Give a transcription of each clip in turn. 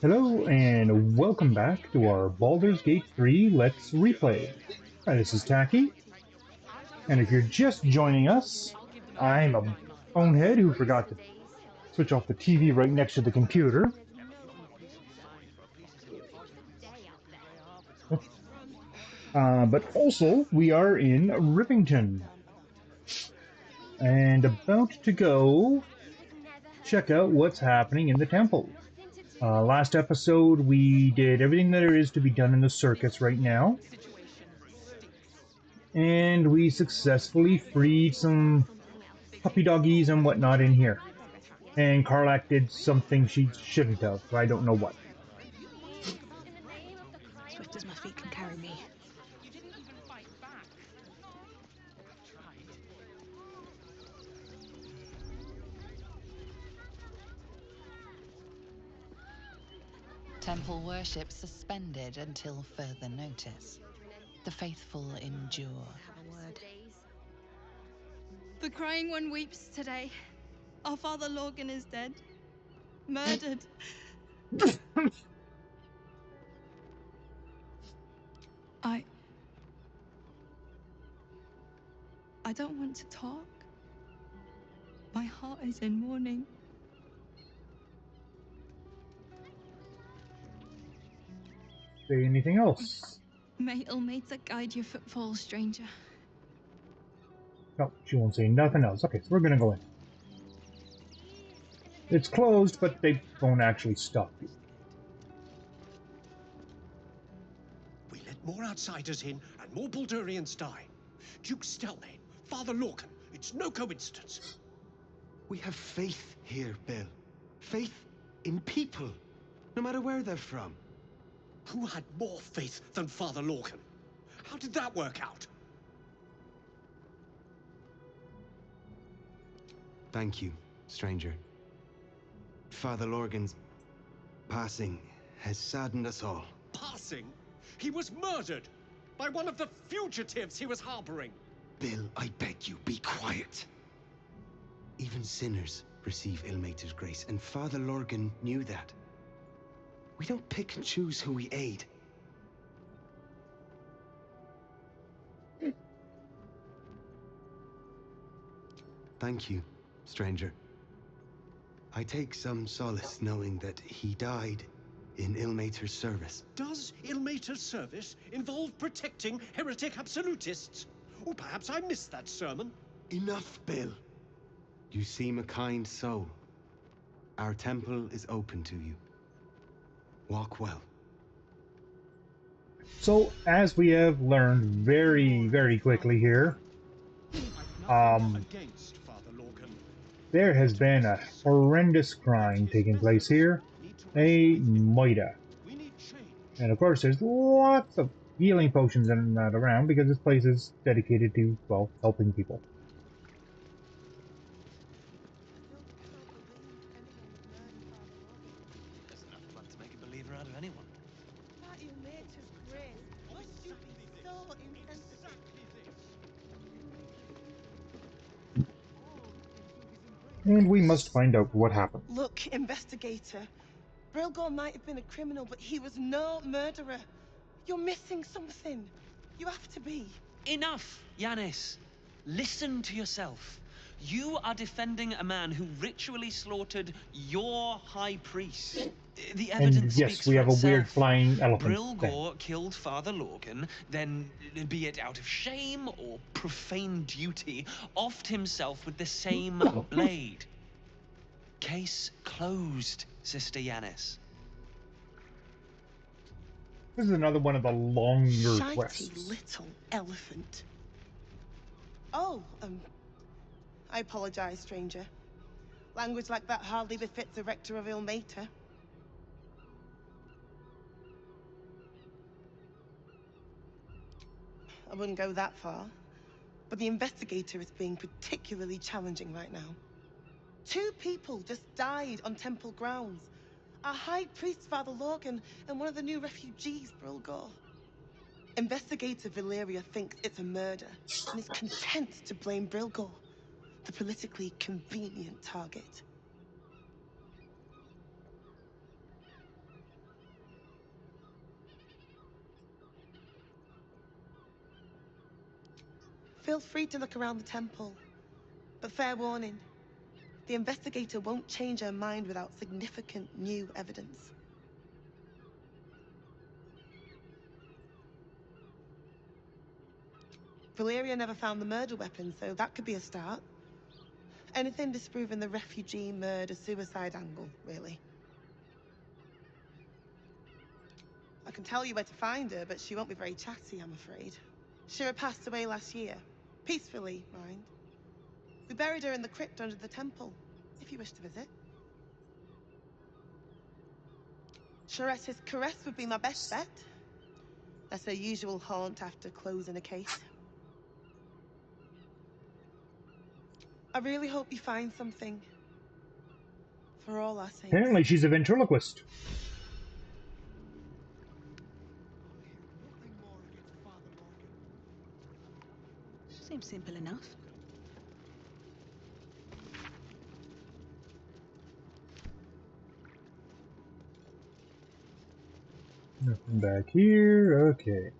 Hello and welcome back to our Baldur's Gate 3 Let's Replay. Hi, this is Taki, and if you're just joining us, I'm a bonehead who forgot to switch off the TV right next to the computer. But also, we are in Rivington, and about to go check out what's happening in the temple. Last episode, we did everything that there is to be done in the circus right now, and we successfully freed some puppy doggies and whatnot in here. And Karlak did something she shouldn't have. I don't know what. Swift as my feet can carry me. Temple worship suspended until further notice. The faithful endure. Have a word. The crying one weeps today. Our father Lorgan is dead. Murdered. I don't want to talk. My heart is in mourning. Say anything else? May Ilmater guide your footfalls, stranger. No, she won't say nothing else. Okay, so we're gonna go in. It's closed, but they won't actually stop you. We let more outsiders in, and more Baldurians die. Duke Stelmane, Father Lorcan, it's no coincidence. We have faith here, Bill. Faith in people, no matter where they're from. Who had more faith than Father Lorcan? How did that work out? Thank you, stranger. Father Lorgan's passing has saddened us all. Passing? He was murdered by one of the fugitives he was harboring. Bill, I beg you, be quiet. Even sinners receive Ilmater's grace, and Father Lorgan knew that. We don't pick and choose who we aid. Thank you, stranger. I take some solace knowing that he died in Ilmater's service. Does Ilmater's service involve protecting heretic absolutists? Or perhaps I missed that sermon. Enough, Bill. You seem a kind soul. Our temple is open to you. Walk well. So, as we have learned very, very quickly here, Against Father Lorcan. there has been a horrendous crime taking place here. A moida. We need change. And of course, there's lots of healing potions and that around because this place is dedicated to, well, helping people. There's enough blood to make a believer out of anyone. That Ilmater's grace must you be so insensitive. And we must find out what happened. Look, investigator. Brilgor might have been a criminal, but he was no murderer. You're missing something. You have to be. Enough, Yanis. Listen to yourself. You are defending a man who ritually slaughtered your high priest. The And evidence yes, speaks we for have a weird itself. flying elephant thing. Brilgor killed Father Lorgan, then, be it out of shame or profane duty, offed himself with the same blade. Case closed, Sister Yanis. This is another one of the longer Shitey quests. little elephant. Oh, I apologize, stranger. Language like that hardly befits a rector of Ilmater. I wouldn't go that far, but the investigator is being particularly challenging right now. 2 people just died on temple grounds. Our high priest, Father Lorgan, and one of the new refugees, Brilgor. Investigator Valeria thinks it's a murder and is content to blame Brilgor, the politically convenient target. Feel free to look around the temple. But fair warning, the investigator won't change her mind without significant new evidence. Valeria never found the murder weapon, so that could be a start. Anything disproving the refugee murder-suicide angle, really. I can tell you where to find her, but she won't be very chatty, I'm afraid. Shira passed away last year. Peacefully, mind. We buried her in the crypt under the temple, if you wish to visit. Shiressa's caress would be my best bet. That's her usual haunt after closing a case. I really hope you find something. For all our sakes. Apparently she's a ventriloquist. Seems simple enough. Nothing back here. Okay.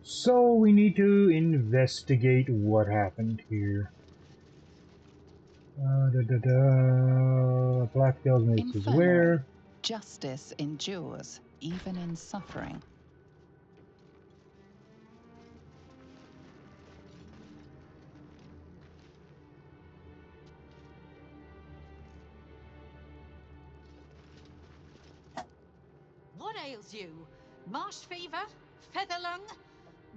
So we need to investigate what happened here. Blacktail's mace is Infirmary. where? Justice endures, even in suffering. What ails you? Marsh fever? Feather lung?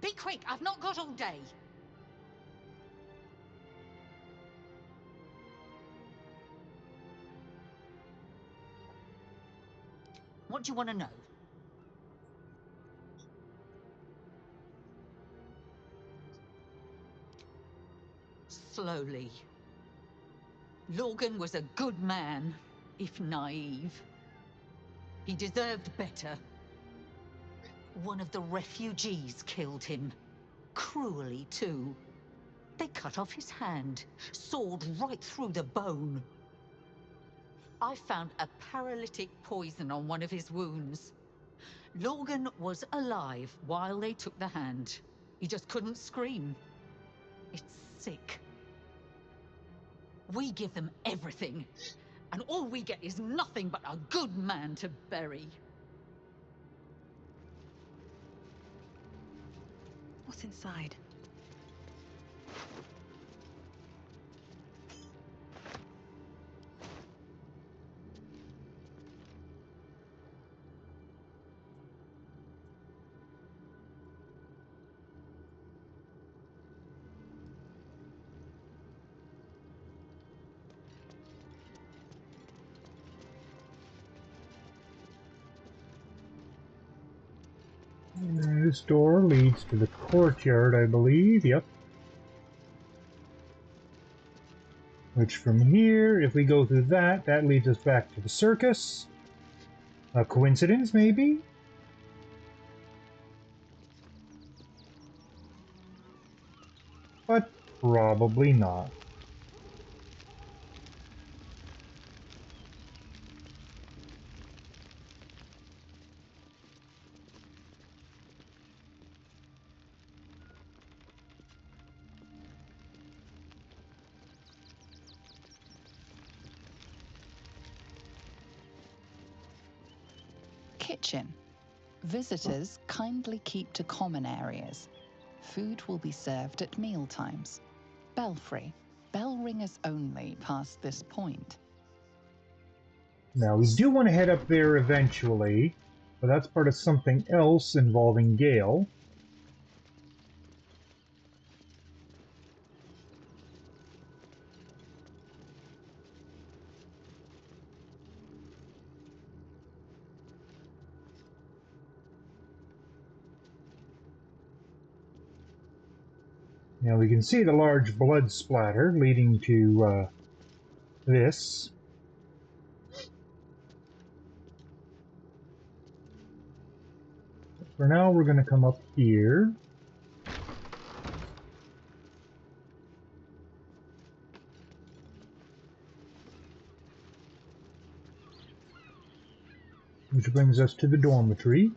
Be quick, I've not got all day. What do you want to know? Slowly. Lorgan was a good man, if naive. He deserved better. One of the refugees killed him. Cruelly, too. They cut off his hand, sawed right through the bone. I found a paralytic poison on one of his wounds. Lorgan was alive while they took the hand. He just couldn't scream. It's sick. We give them everything, and all we get is nothing but a good man to bury. What's inside? This door leads to the courtyard, I believe. Yep. Which from here, if we go through that, that leads us back to the circus. A coincidence, maybe? But probably not. Kitchen. Visitors kindly keep to common areas. Food will be served at meal times. Belfry. Bell ringers only past this point. Now, we do want to head up there eventually, but that's part of something else involving Gale. Now we can see the large blood splatter leading to this. For now, we're going to come up here. Which brings us to the dormitory.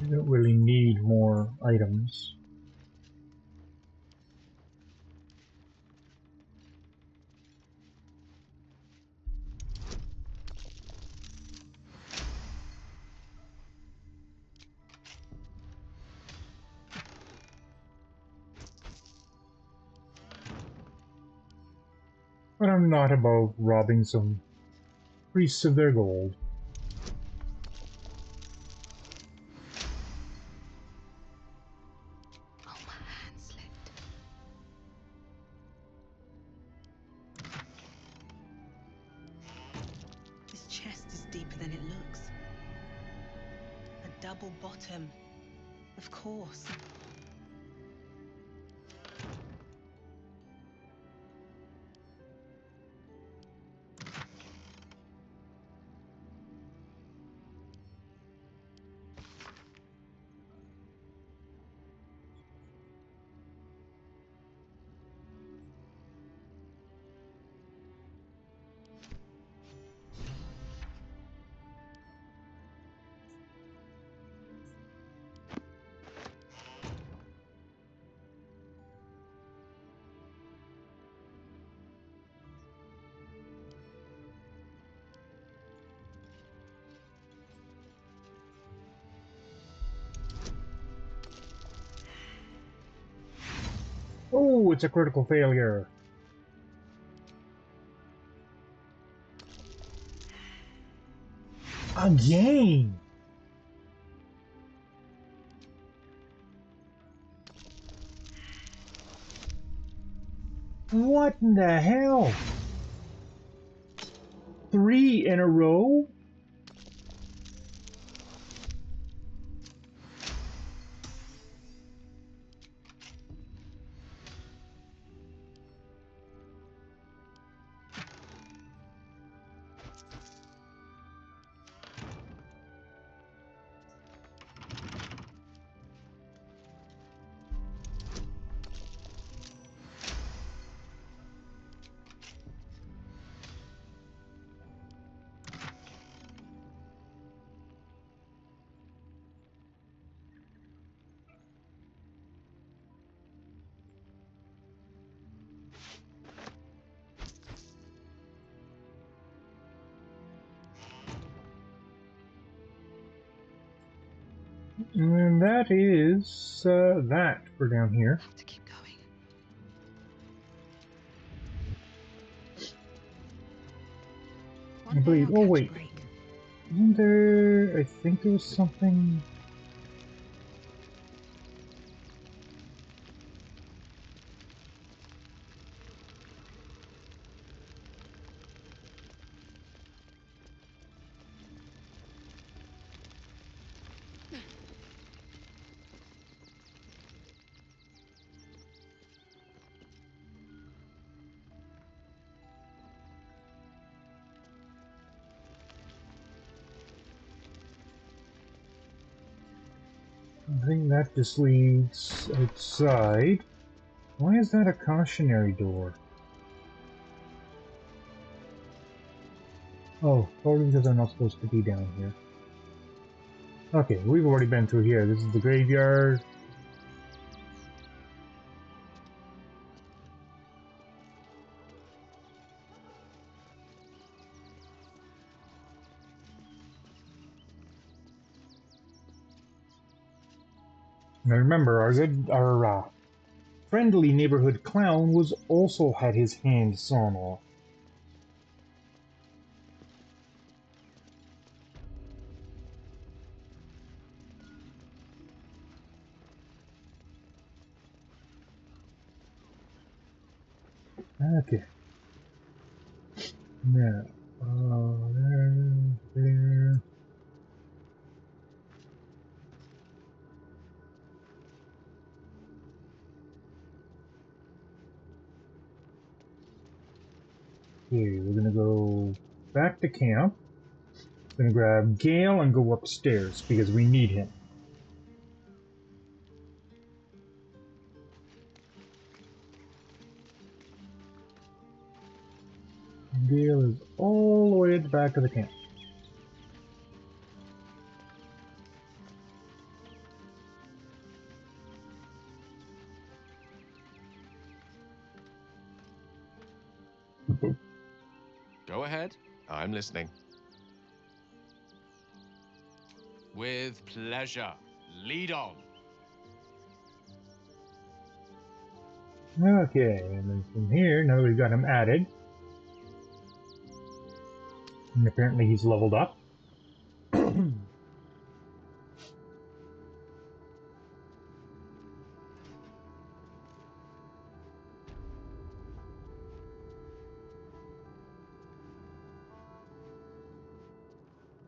We don't really need more items. But I'm not about robbing some priests of their gold. Oh, my hand slipped. This chest is deeper than it looks. A double bottom. Of course. Oh, it's a critical failure. Again! What in the hell? 3 in a row? And that is that for down here. Have to keep going. I One day believe. I'll Oh catch a wait, break. isn't there? I think there was something. I think that just leads outside. Why is that a cautionary door? Oh, probably because I'm not supposed to be down here. Okay, we've already been through here. This is the graveyard. Now remember, our friendly neighborhood clown was also had his hand sawn off. Okay. Now, there. Okay, we're gonna go back to camp. Gonna grab Gale and go upstairs because we need him. Gale is all the way at the back of the camp. I'm listening. With pleasure. Lead on. Okay, and then from here, now that we've got him added, and apparently he's leveled up.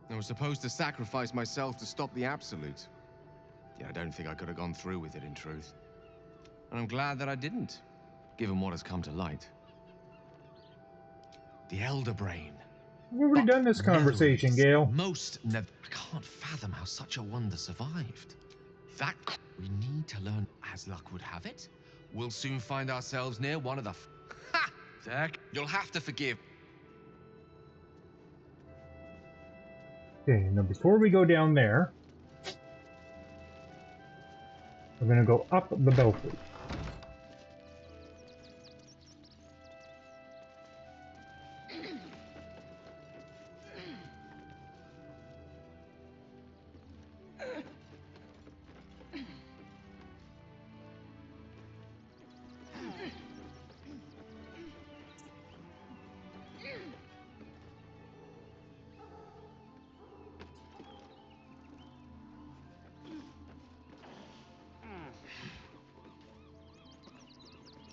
I was supposed to sacrifice myself to stop the Absolute. Yeah, I don't think I could have gone through with it, in truth. And I'm glad that I didn't, given what has come to light. The Elder Brain. We've already done this conversation, Gale. Most never. I can't fathom how such a wonder survived. That we need to learn. As luck would have it, we'll soon find ourselves near one of the. Ha! Zach, you'll have to forgive. Okay, now before we go down there, we're going to go up the belfry.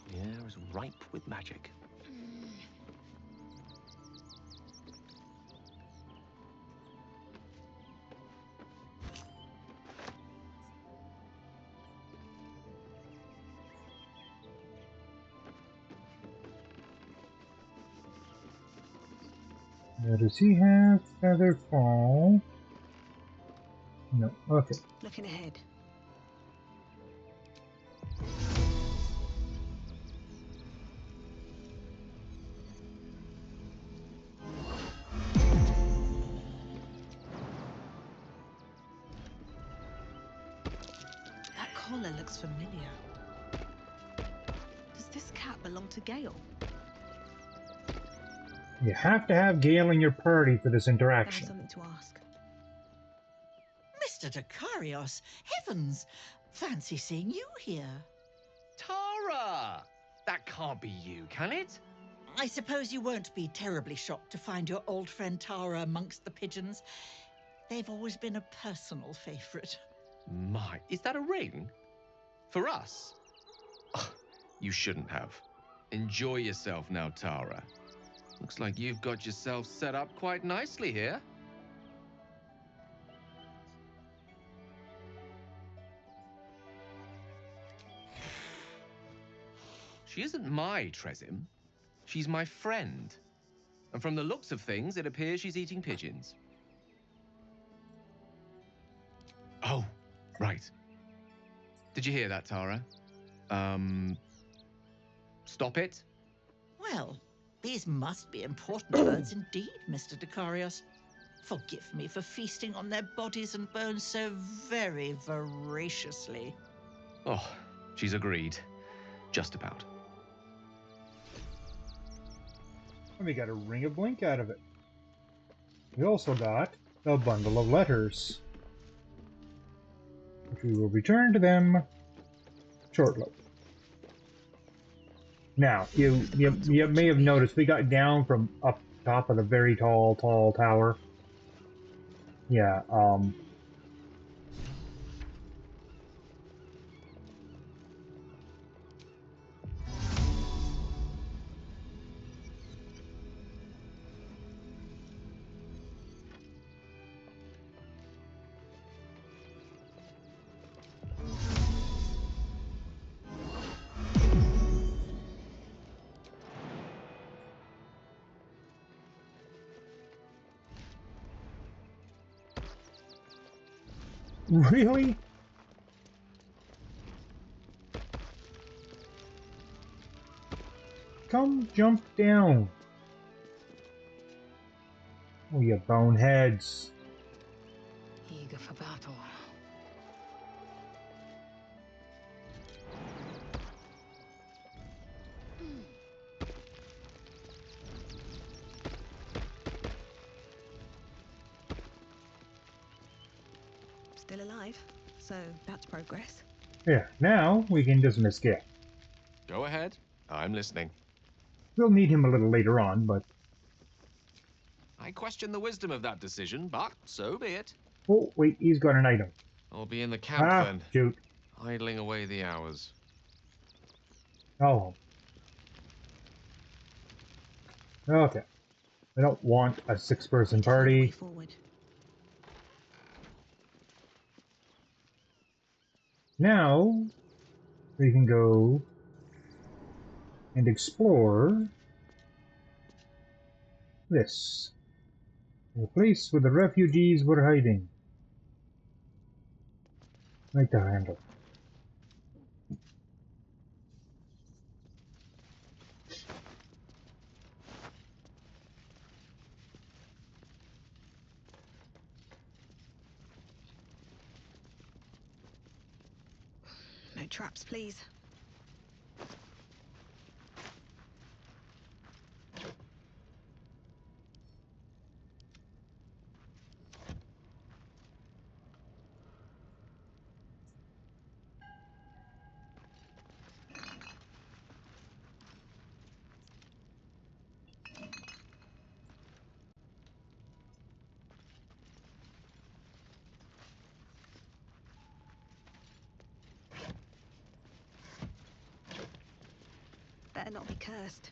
The air is ripe with magic. Now, does he have feather fall? No. Okay. Looking ahead. That collar looks familiar. Does this cat belong to Gale? You have to have Gale in your party for this I have interaction. something to ask. Mr. Takarios, heavens! Fancy seeing you here. Tara! That can't be you, can it? I suppose you won't be terribly shocked to find your old friend Tara amongst the pigeons. They've always been a personal favourite. My, is that a ring? For us? Oh, you shouldn't have. Enjoy yourself now, Tara. Looks like you've got yourself set up quite nicely here. She isn't my Tresim. She's my friend. And from the looks of things, it appears she's eating pigeons. Oh, right. Did you hear that, Tara? Stop it? Well, these must be important birds indeed, Mr. Takarios. Forgive me for feasting on their bodies and bones so very voraciously. Oh, she's agreed. Just about. And we got a ring of blink out of it. We also got a bundle of letters, which we will return to them shortly. Now, you may have noticed we got down from up top of the very tall tower. Yeah, really? Come jump down. Oh, you boneheads. Eager for battle. Still alive, so that's progress. Yeah, now we can dismiss Gale. Go ahead. I'm listening. We'll need him a little later on, but... I question the wisdom of that decision, but so be it. Oh, wait, he's got an item. I'll be in the camp then, shoot. idling away the hours. Oh. Okay. I don't want a 6-person party. Forward. Now, we can go and explore this. The place where the refugees were hiding. Right the handle. No traps, please. Better not be cursed.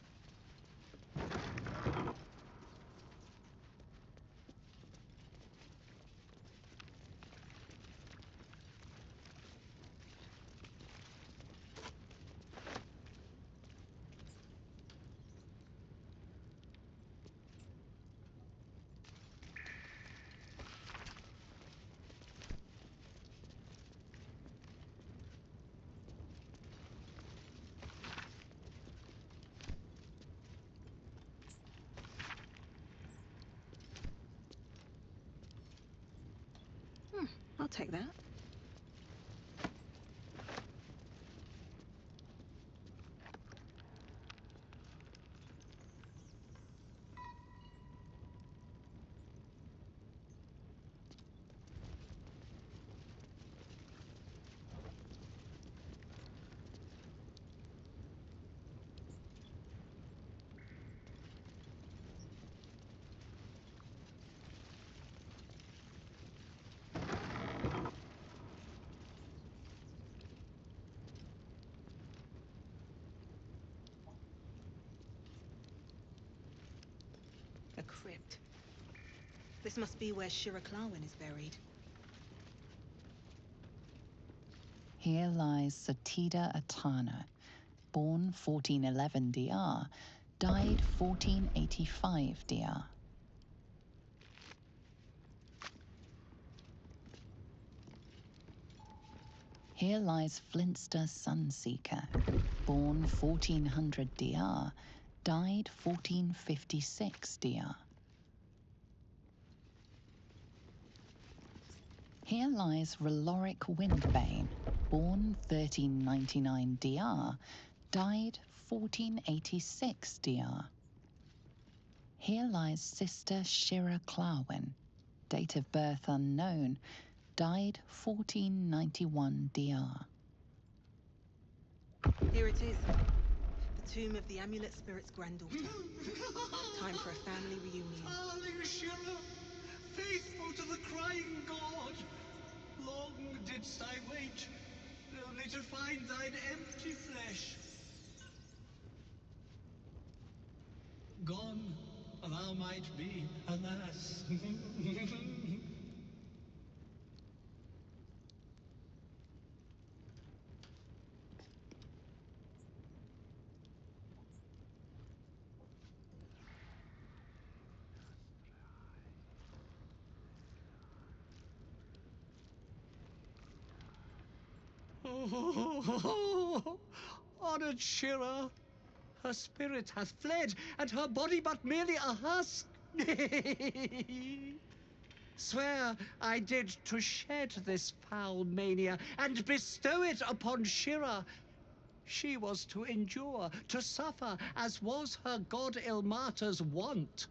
I'll take that. A crypt. This must be where Shira Clawin is buried. Here lies Satida Atana, born 1411 DR, died 1485 DR. Here lies Flintster Sunseeker, born 1400 DR, died 1456 DR. Here lies Reloric Windbane, born 1399 DR, died 1486 DR. Here lies Sister Shira Clawin, date of birth unknown, died 1491 DR. Here it is. The tomb of the Amulet Spirit's granddaughter. Time for a family reunion. Darling Shira, faithful to the crying god, long didst I wait, only to find thine empty flesh. Gone thou might be, alas. Honored Shira, her spirit hath fled, and her body but merely a husk. Swear I did to shed this foul mania and bestow it upon Shira. She was to endure, to suffer, as was her god Ilmata's wont.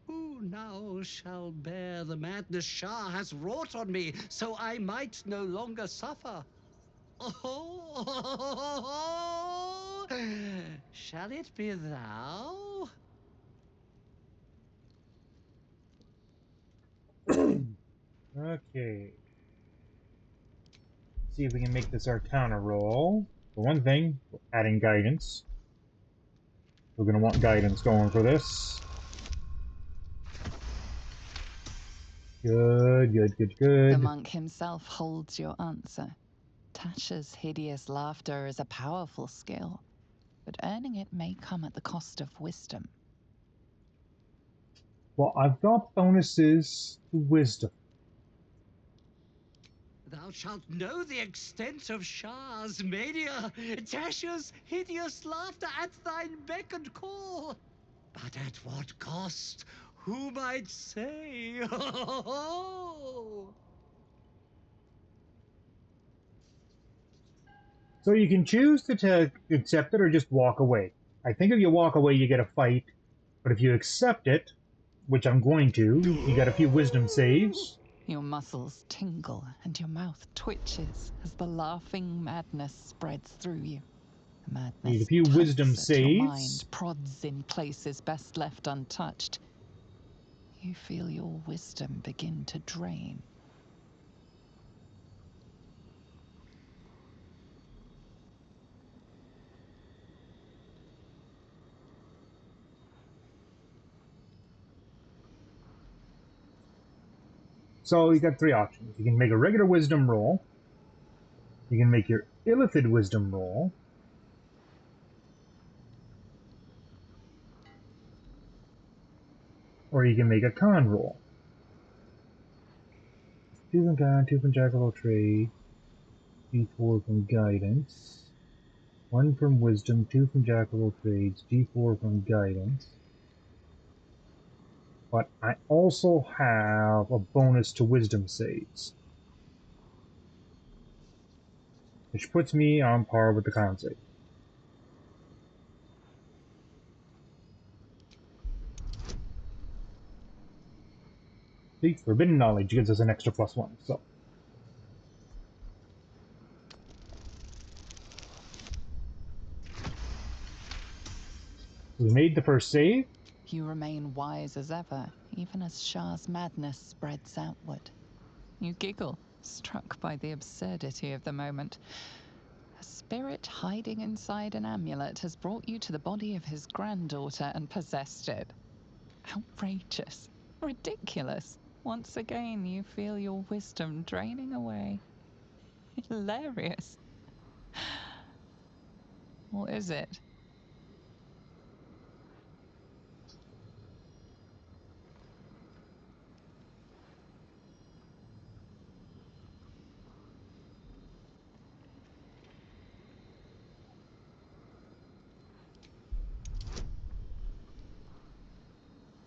Who now shall bear the madness Shah has wrought on me, so I might no longer suffer? Oh, shall it be thou? Okay. See if we can make this our counter roll. For one thing, we're adding guidance. We're going to want guidance going for this. Good, good, good, good. The monk himself holds your answer. Tasha's hideous laughter is a powerful skill, but earning it may come at the cost of wisdom. Well, I've got bonuses to wisdom. Thou shalt know the extent of Shah's mania, Tasha's hideous laughter at thine beck and call. But at what cost? Who might say? So you can choose to accept it or just walk away. I think if you walk away, you get a fight. But if you accept it, which I'm going to, you got a few wisdom saves. Your muscles tingle and your mouth twitches as the laughing madness spreads through you. The madness Need a few wisdom tugs at your mind, saves. prods in places best left untouched. You feel your wisdom begin to drain. So you got three options. You can make a regular wisdom roll. You can make your illithid wisdom roll. Or you can make a con roll. 2 from con, 2 from jack of all trades, d4 from guidance, 1 from wisdom, 2 from jack of all trades, d4 from guidance. But I also have a bonus to wisdom saves, which puts me on par with the con save. See, forbidden knowledge gives us an extra +1, so. We made the first save. You remain wise as ever, even as Shah's madness spreads outward. You giggle, struck by the absurdity of the moment. A spirit hiding inside an amulet has brought you to the body of his granddaughter and possessed it. Outrageous. Ridiculous. Once again, you feel your wisdom draining away. Hilarious. Or is it?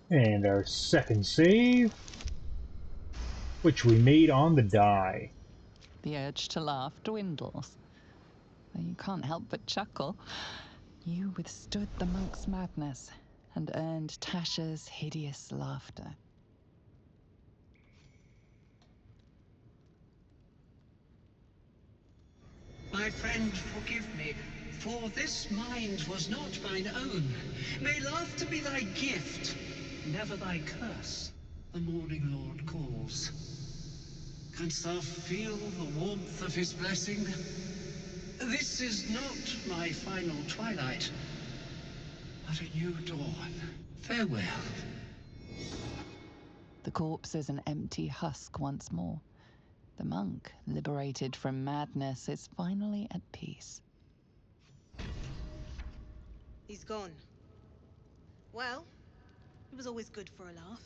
And our second save, which we made on the die. The urge to laugh dwindles. Though you can't help but chuckle. You withstood the monk's madness and earned Tasha's hideous laughter. My friend, forgive me, for this mind was not mine own. May laughter be thy gift, never thy curse. The morning Lord calls. Canst thou feel the warmth of his blessing? This is not my final twilight, but a new dawn. Farewell. The corpse is an empty husk once more. The monk, liberated from madness, is finally at peace. He's gone. Well, it was always good for a laugh.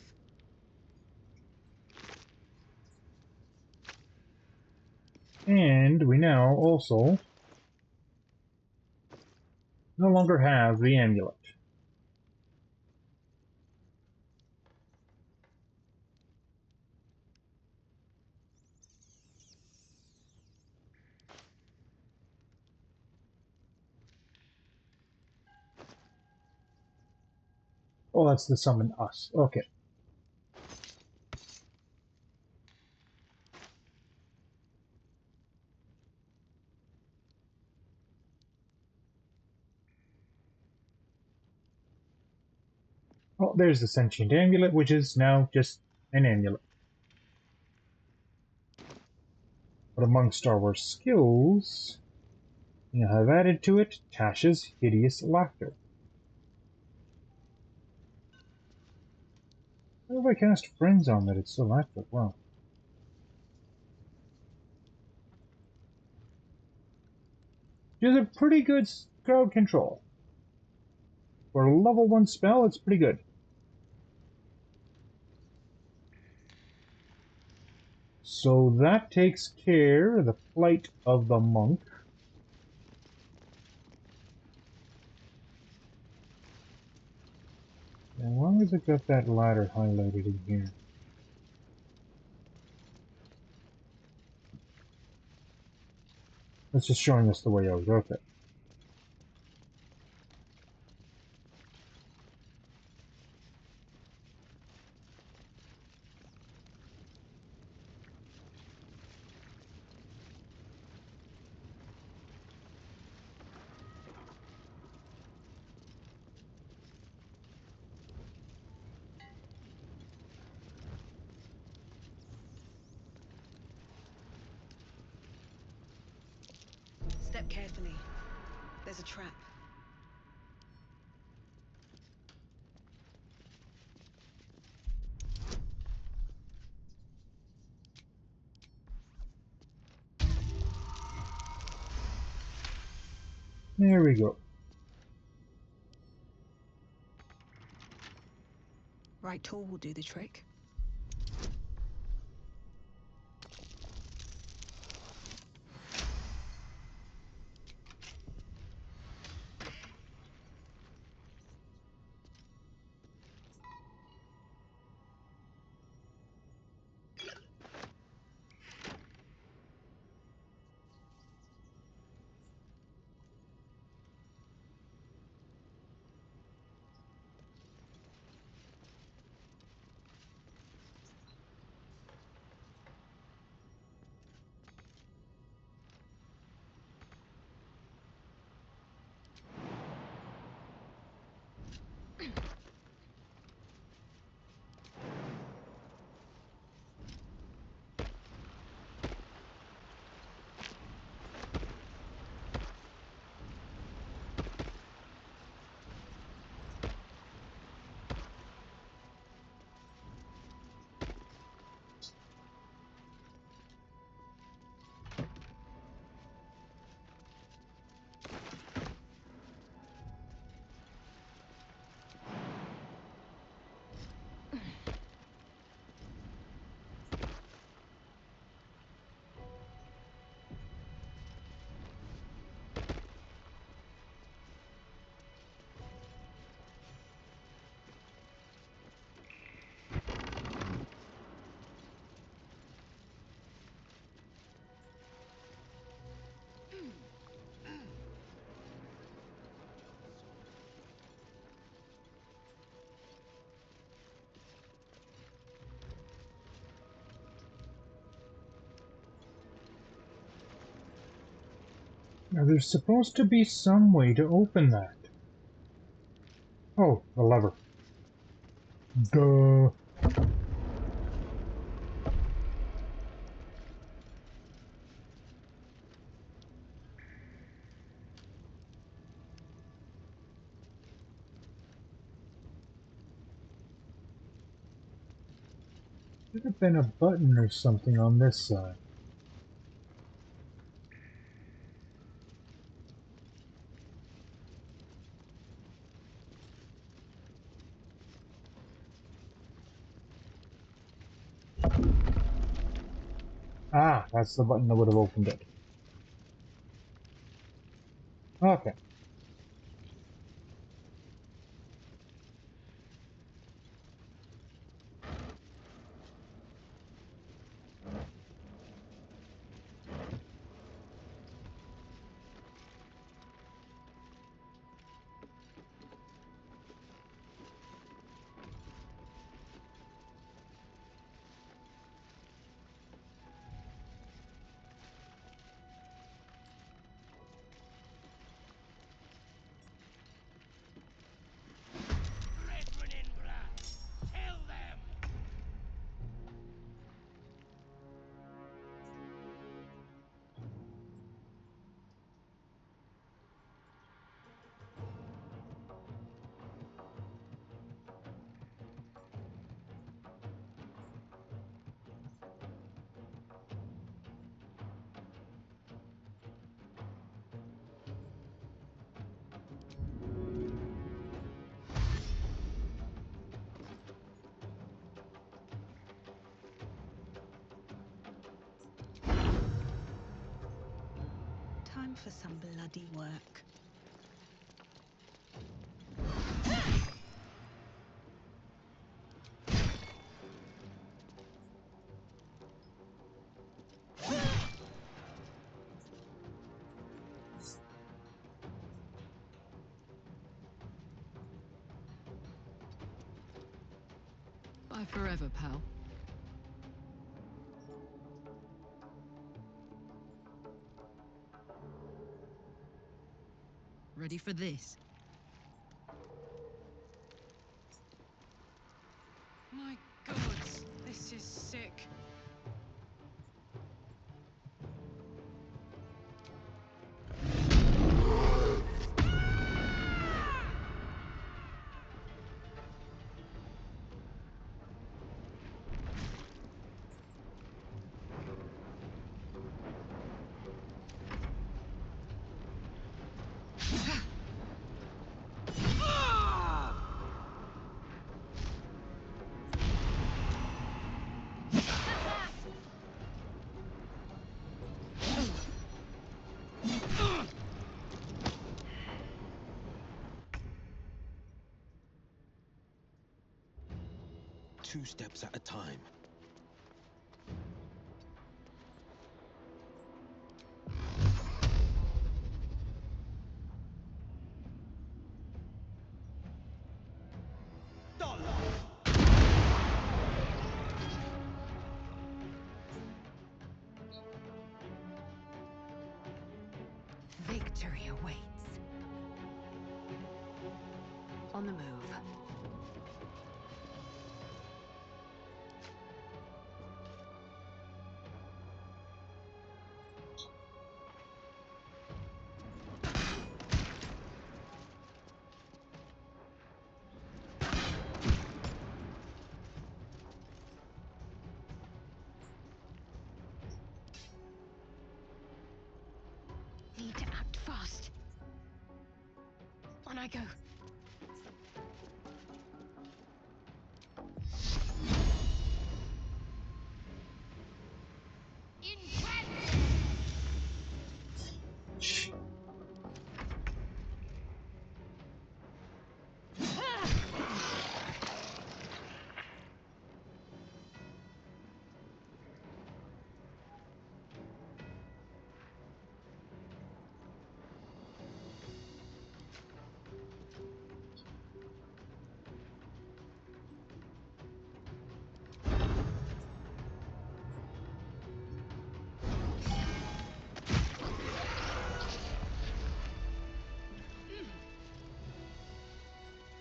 And we now also no longer have the amulet. Oh, that's the summon us. Okay. Oh, there's the sentient amulet, which is now just an amulet. But amongst our skills, you have added to it Tasha's hideous laughter. How have I cast friends on that it's still active? Wow. She has a pretty good crowd control. For a level 1 spell, it's pretty good. So that takes care of the plight of the monk. And why has it got that ladder highlighted in here? It's just showing us the way out. Okay. Step carefully. There's a trap. There we go. Right tool will do the trick. Now there's supposed to be some way to open that. Oh, the lever. Duh. Should have been a button or something on this side. Ah, that's the button that would have opened it. Okay. Time for some bloody work. Bye forever, pal. Ready for this? My gods, this is sick. Two steps at a time. Victory awaits. On the move. Need to act fast. On I go.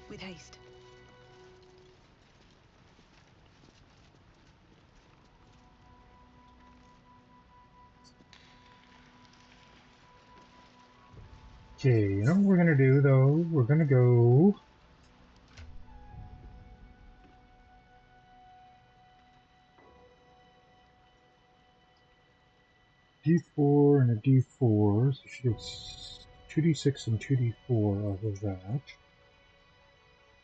With haste. Okay, you know what we're gonna do though? We're gonna go D4 and a D4, so she gets 2d6 and 2d4 off of that.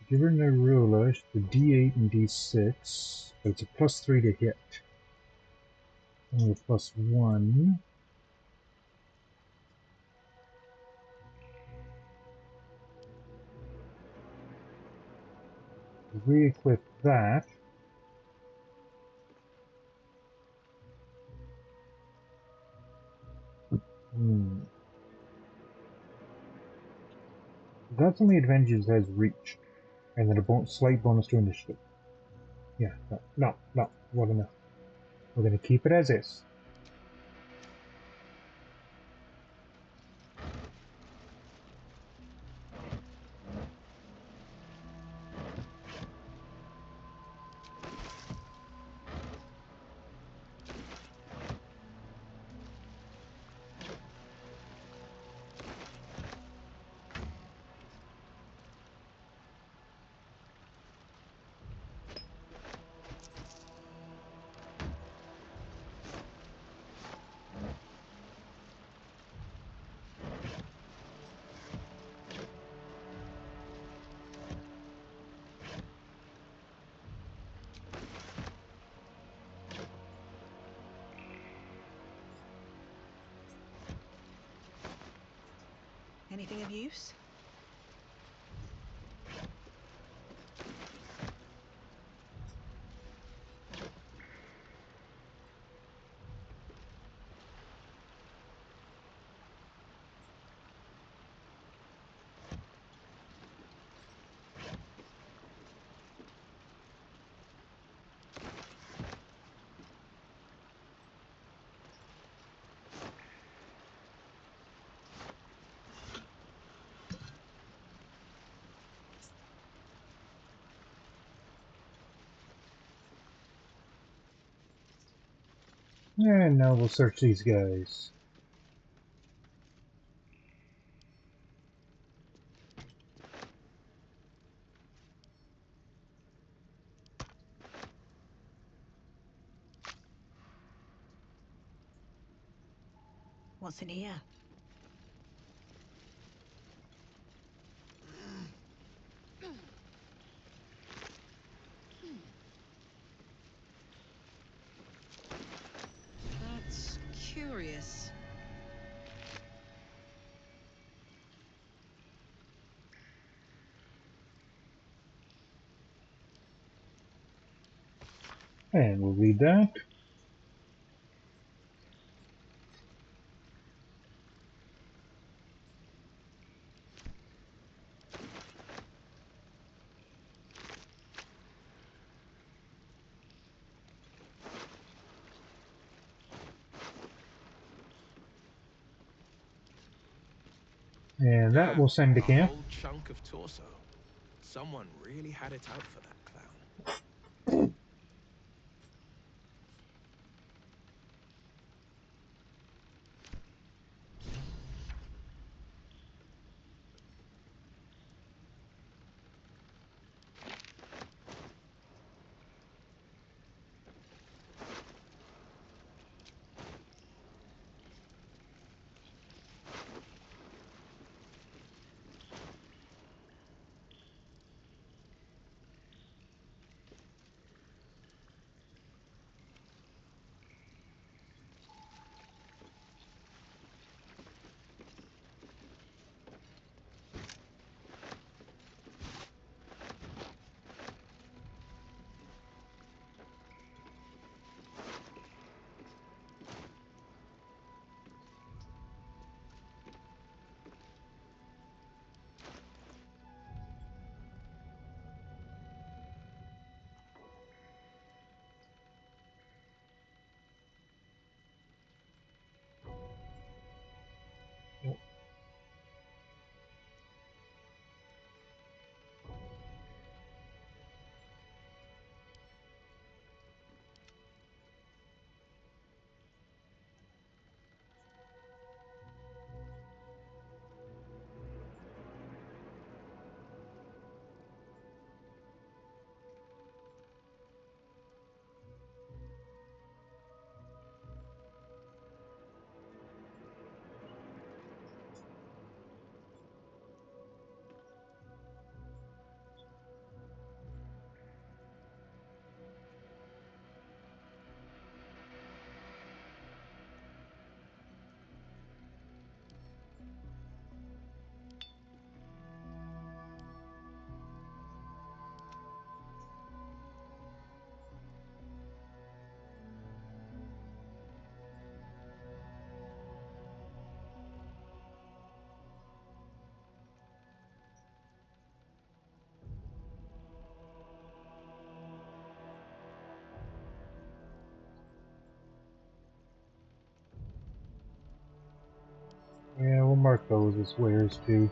Give her Nerula, the D8 and D6, but it's a +3 to hit. Only a +1. Re-equip that. That's only advantages as reach, and then a slight bonus to initiative. Yeah, no, what enough. We're gonna keep it as is. Anything of use? And now we'll search these guys. What's in here? That's curious. And we'll read that. And that will send to A camp. whole chunk of torso. Someone really had it out for that clown. Yeah, we'll mark those as wares too.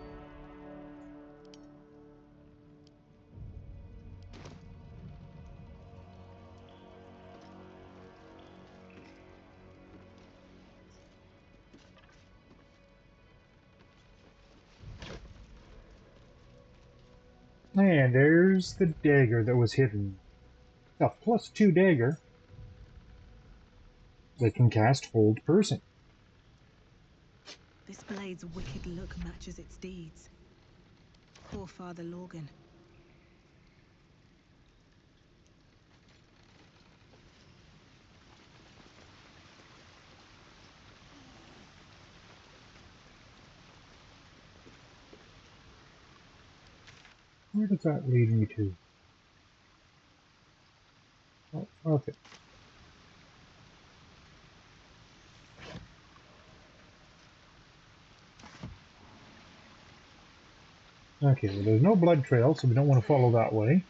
And there's the dagger that was hidden. A +2 dagger that can cast Hold Person. This blade's wicked look matches its deeds. Poor Father Lorgan. Where does that lead me to? Oh, okay. Okay, well, there's no blood trail, so we don't want to follow that way.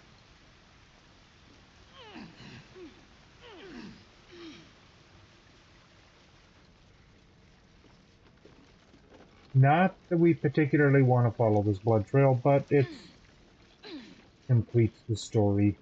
Not that we particularly want to follow this blood trail, but it completes the story.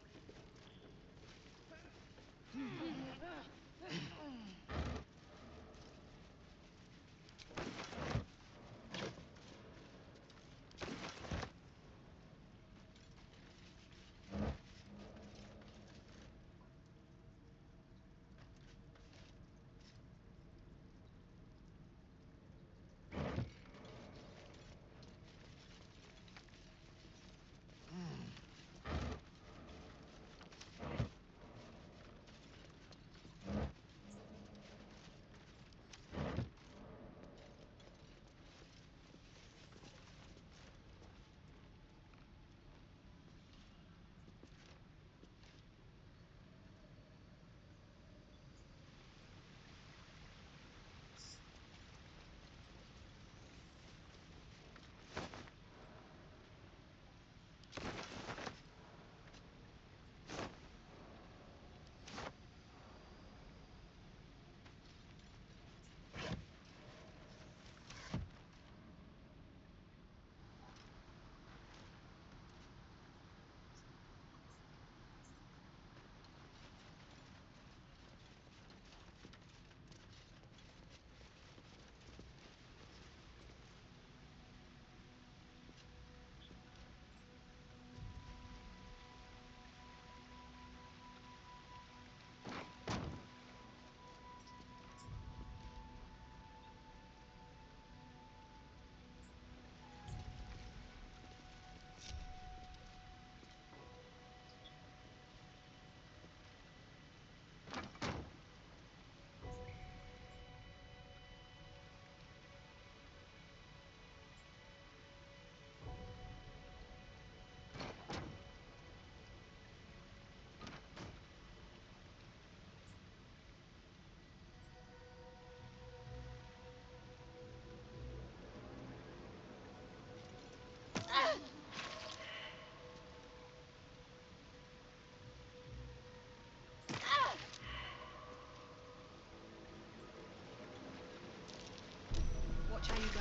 Watch how you go.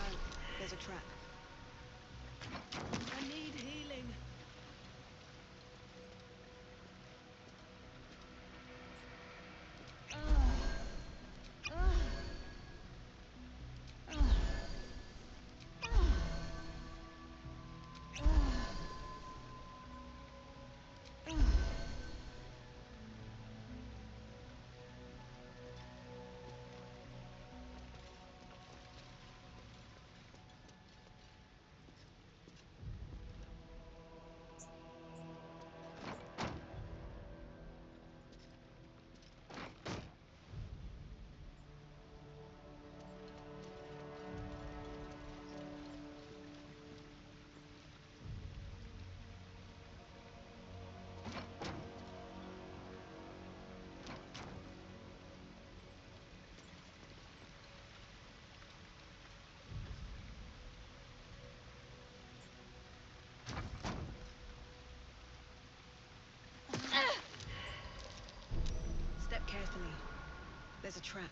There's a trap. I need healing. Step carefully. There's a trap.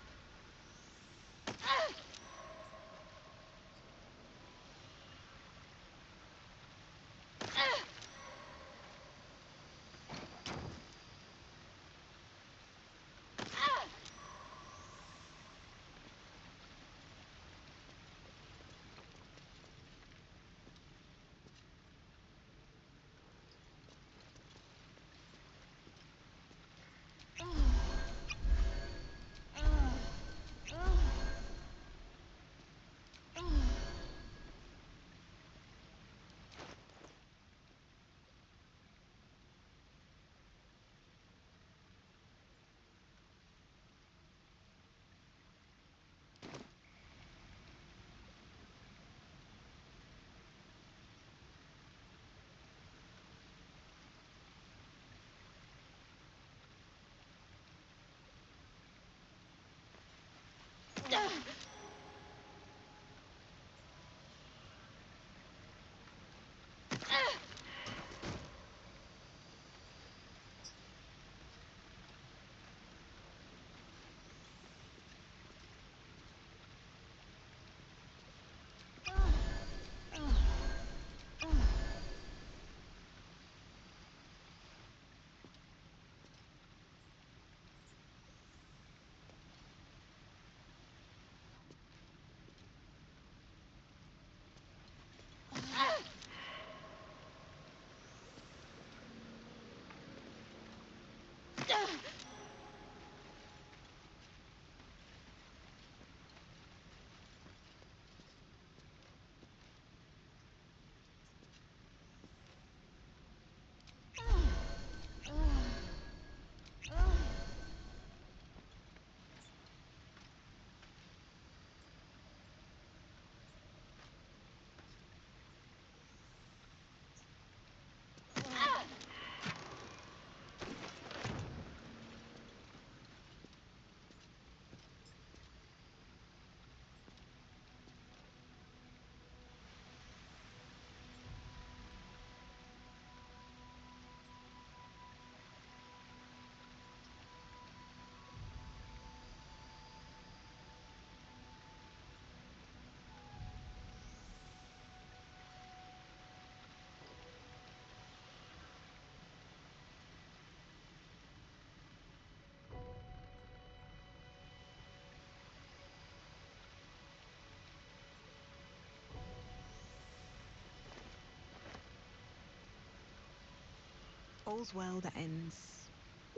All's well that ends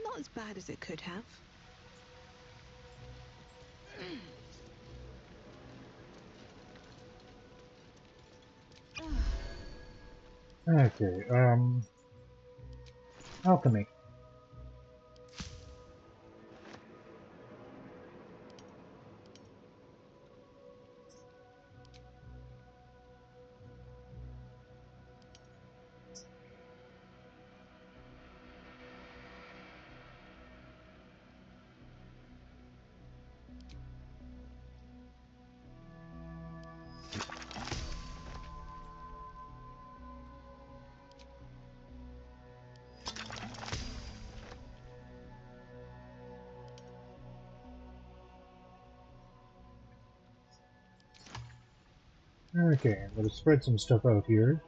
not as bad as it could have. Okay, alchemy. Okay, I'm going to spread some stuff out here.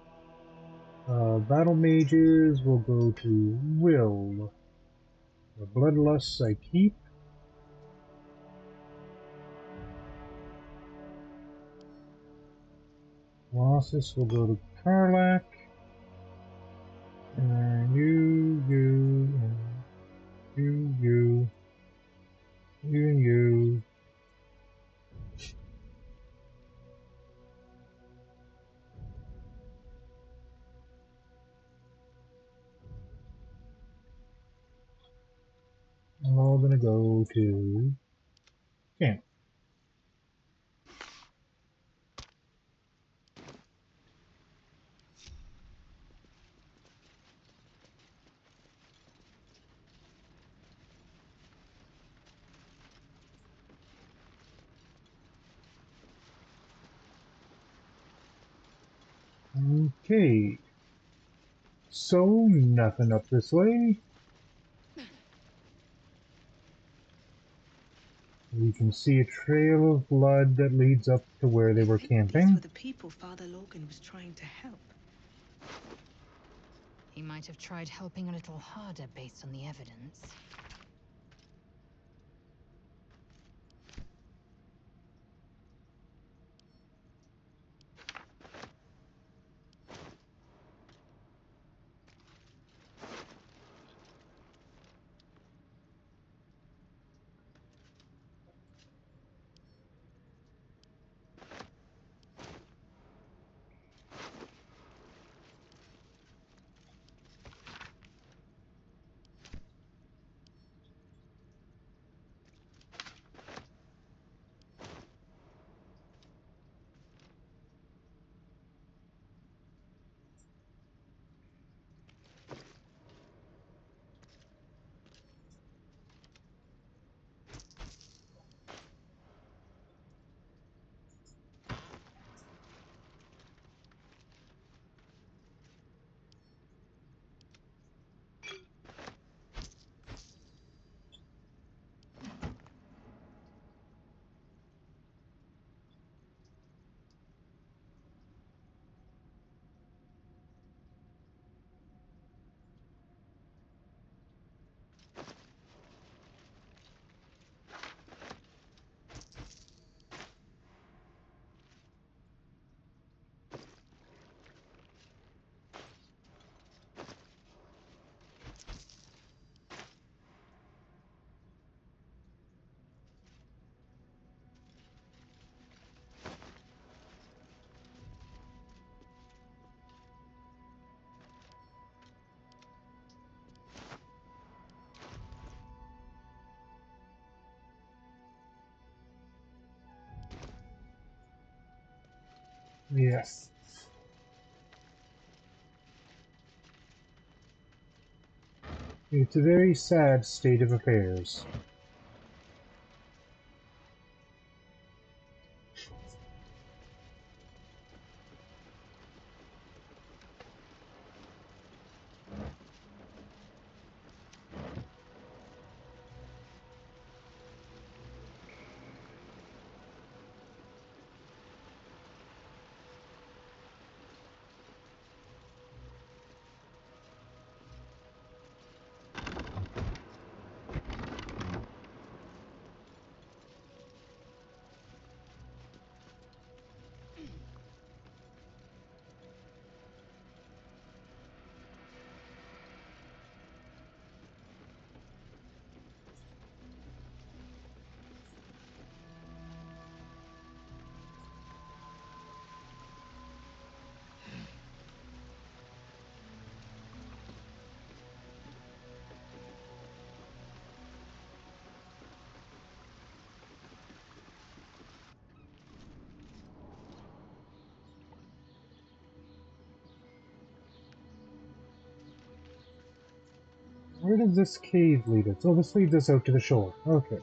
Battle mages will go to will. The bloodlusts I keep. Colossus will go to Karlak. And you, and you, and you. I'm all gonna go to camp. Okay. So, nothing up this way. We can see a trail of blood that leads up to where they were These camping. were the people Father Lorgan was trying to help. He might have tried helping a little harder based on the evidence. Yes. It's a very sad state of affairs. Where does this cave lead us? Oh, this leads us out to the shore. Okay.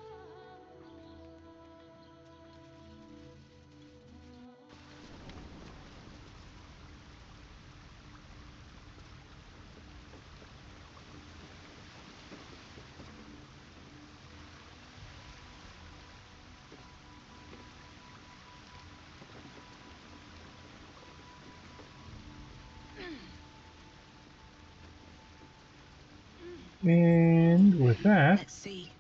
And with that, let's see.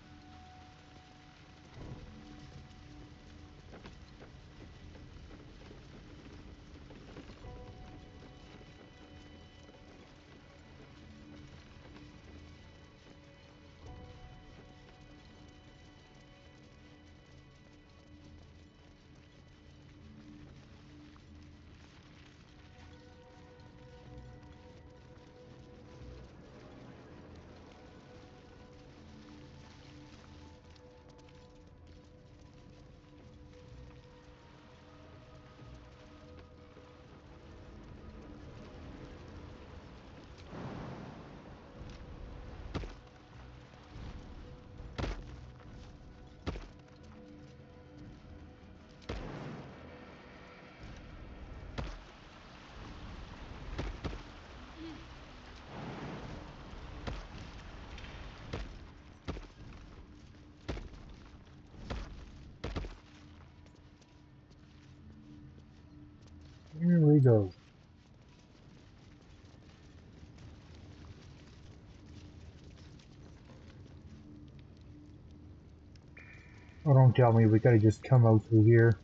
here we go. Oh, don't tell me we gotta just come out through here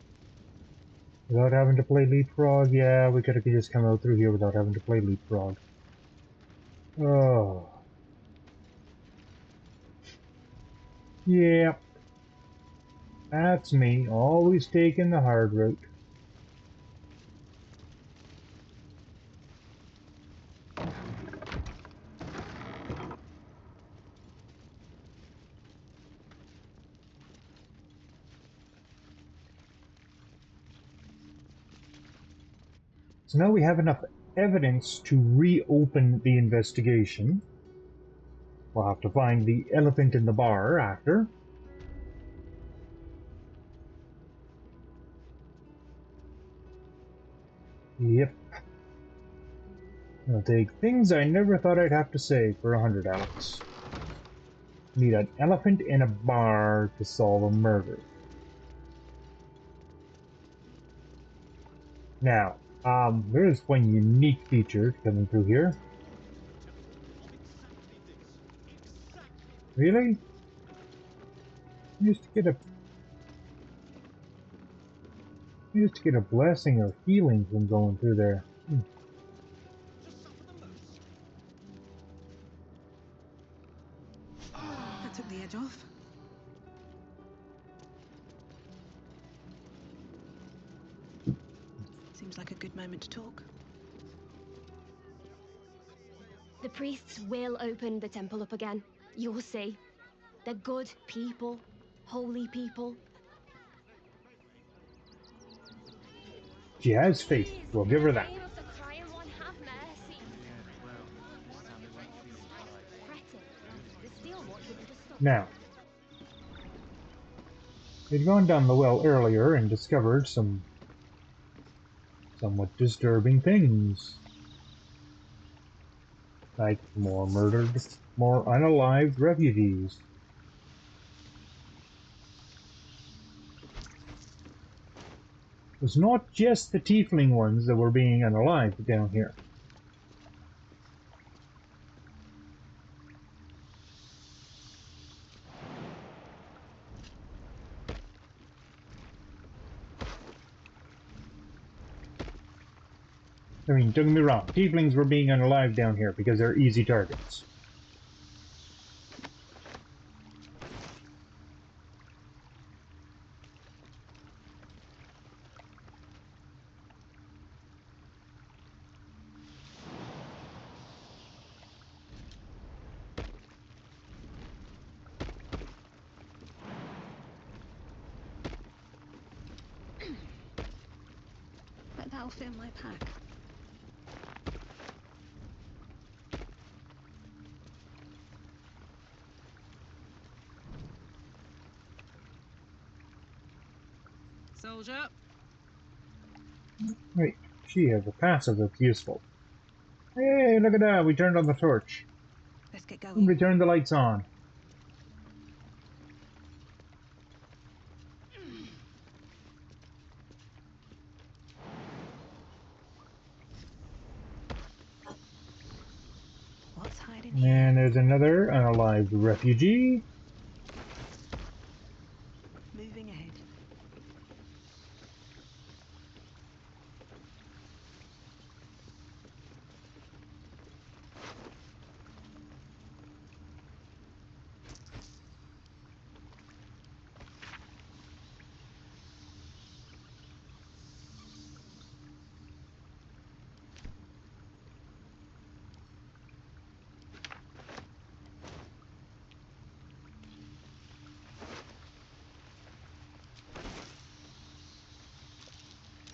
without having to play leapfrog. Yeah, we gotta just come out through here without having to play leapfrog. Oh. Yeah. That's me, always taking the hard route. So now we have enough evidence to reopen the investigation. We'll have to find the elephant in the bar after. Yep. I'll take things I never thought I'd have to say for 100 Alex. Need an elephant in a bar to solve a murder. Now, there's one unique feature coming through here. Really? Used to get a blessing or healing from going through there. That took the edge off. Seems like a good moment to talk. The priests will open the temple up again. You'll see. They're good people. Holy people. She has faith. We'll give her that. Now, we'd gone down the well earlier and discovered some somewhat disturbing things. Like more murdered, more unalived refugees. It was not just the tiefling ones that were being unalived down here. I mean, don't get me wrong, tieflings were being unalived down here because they're easy targets. Bet that'll fit in my pack. Soldier. Wait, she has a passive that's useful. Hey, look at that! We turned on the torch. Let's get going. We turned the lights on. What's hiding here? And there's another unalived refugee. Moving ahead.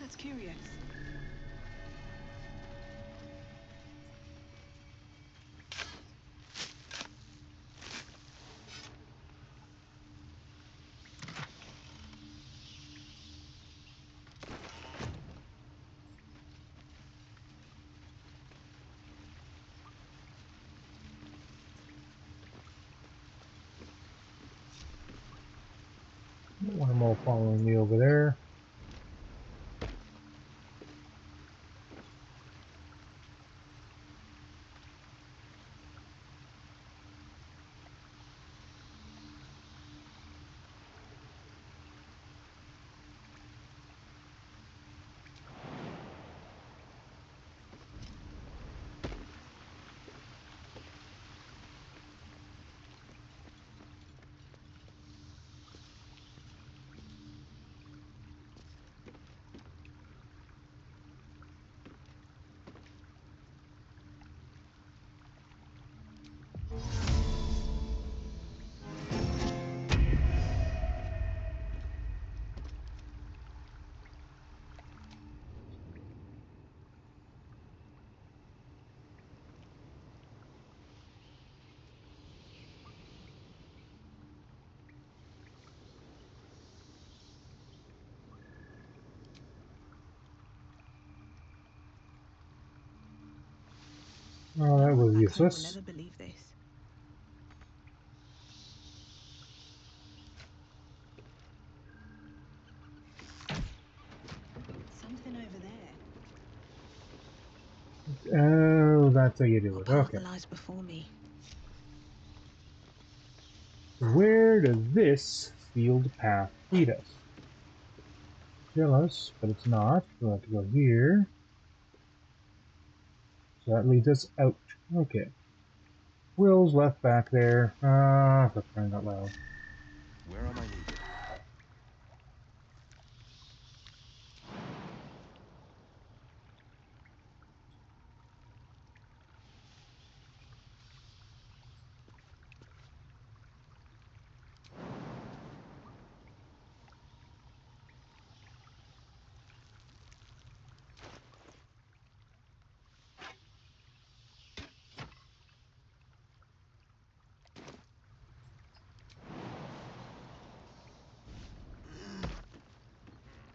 That's curious. One more following me over there. Oh, that was Back home will useless. never believe this. Something over there. Oh, that's how you do it. Path Okay. lies before me. Where does this sealed path lead us? Tell us, but it's not. We'll have to go here. So that leads us out. Okay. Will's left back there. For crying out loud. Where am I needed?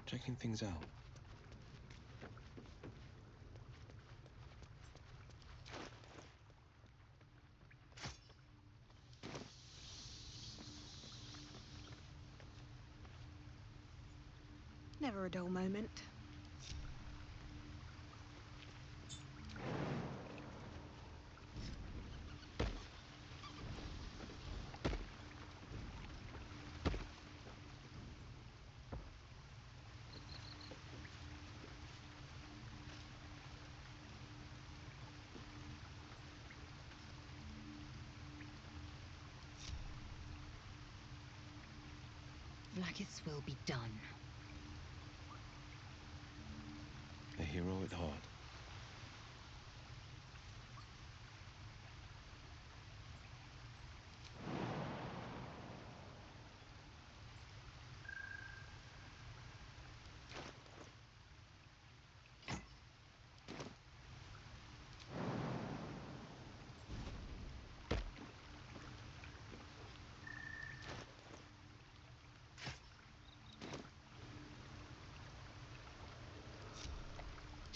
Checking things out. Never a dull moment. Takis will be done. A hero at heart.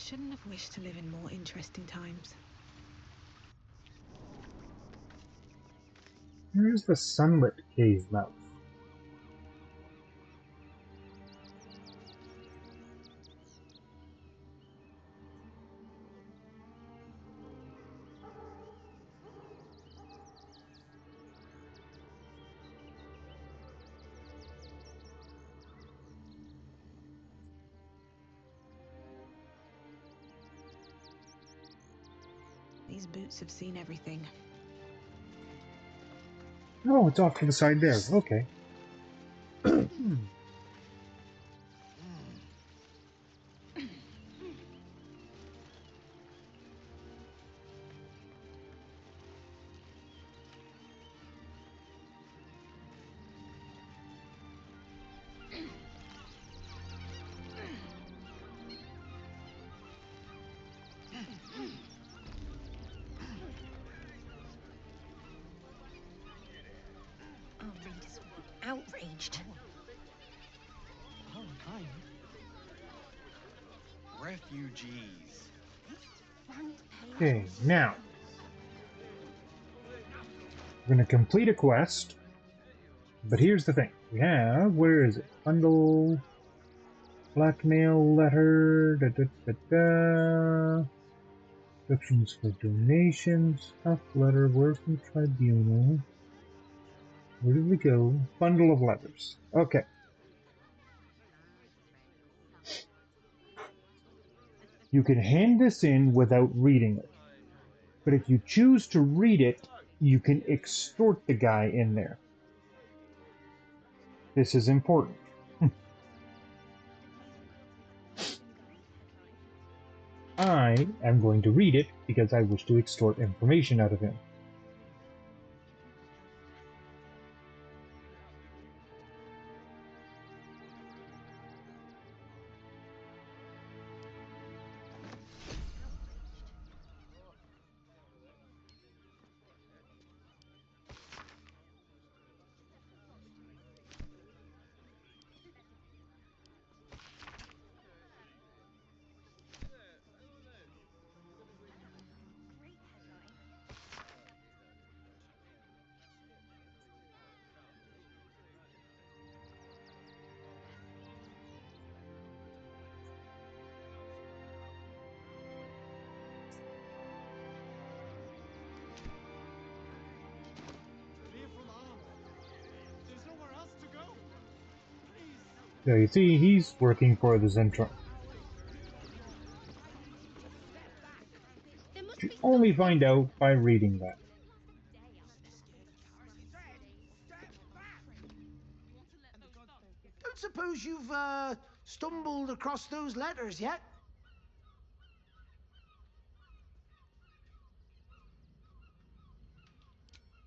Shouldn't have wished to live in more interesting times. Where's the sunlit cave mouth? These boots have seen everything. Oh, it's off to the side there. Okay. Our readers will be outraged. Oh, kind. Refugees. Okay, now we're gonna complete a quest, but here's the thing: we have, where is it? Bundle, blackmail letter, instructions for donations, tough letter, word from tribunal. Where did we go? Bundle of letters. Okay. You can hand this in without reading it, but if you choose to read it, you can extort the guy in there. This is important. I am going to read it because I wish to extort information out of him. So you see, he's working for the Zentrum. You only find out by reading that. Don't suppose you've stumbled across those letters yet?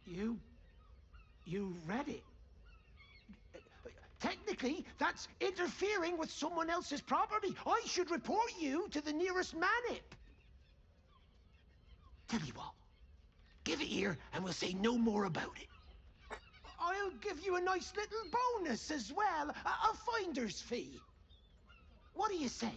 You read it? Technically, that's interfering with someone else's property. I should report you to the nearest manip. Tell you what, give it here and we'll say no more about it. I'll give you a nice little bonus as well, a finder's fee. What do you say?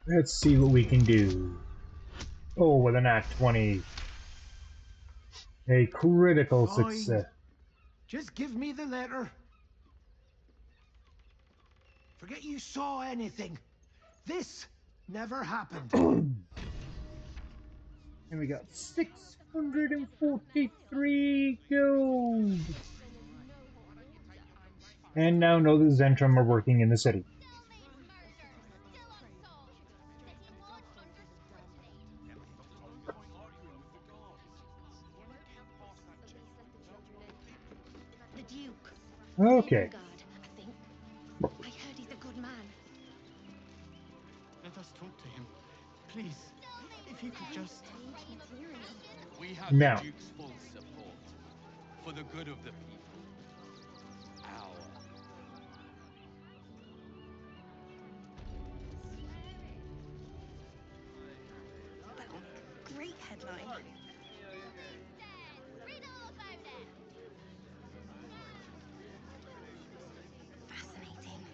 Let's see what we can do. Oh, with an Act 20. A critical Fine. success. Just give me the letter. Forget you saw anything. This never happened. And we got 643 gold. And now know that Zentrum are working in the city. The Duke. Okay. I think. I heard he's a good man. Let us Now, Duke's full support for the good of the people. Our Great headline. Fascinating.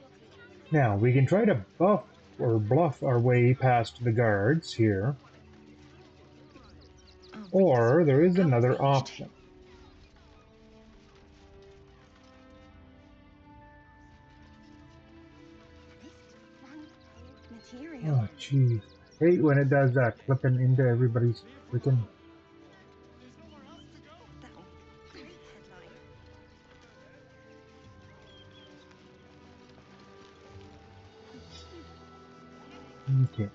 now we can try to buff or bluff our way past the guards here, or there is another option. Material. Oh, jeez. Hate when it does that, flipping into everybody's freaking. Great headline. Okay.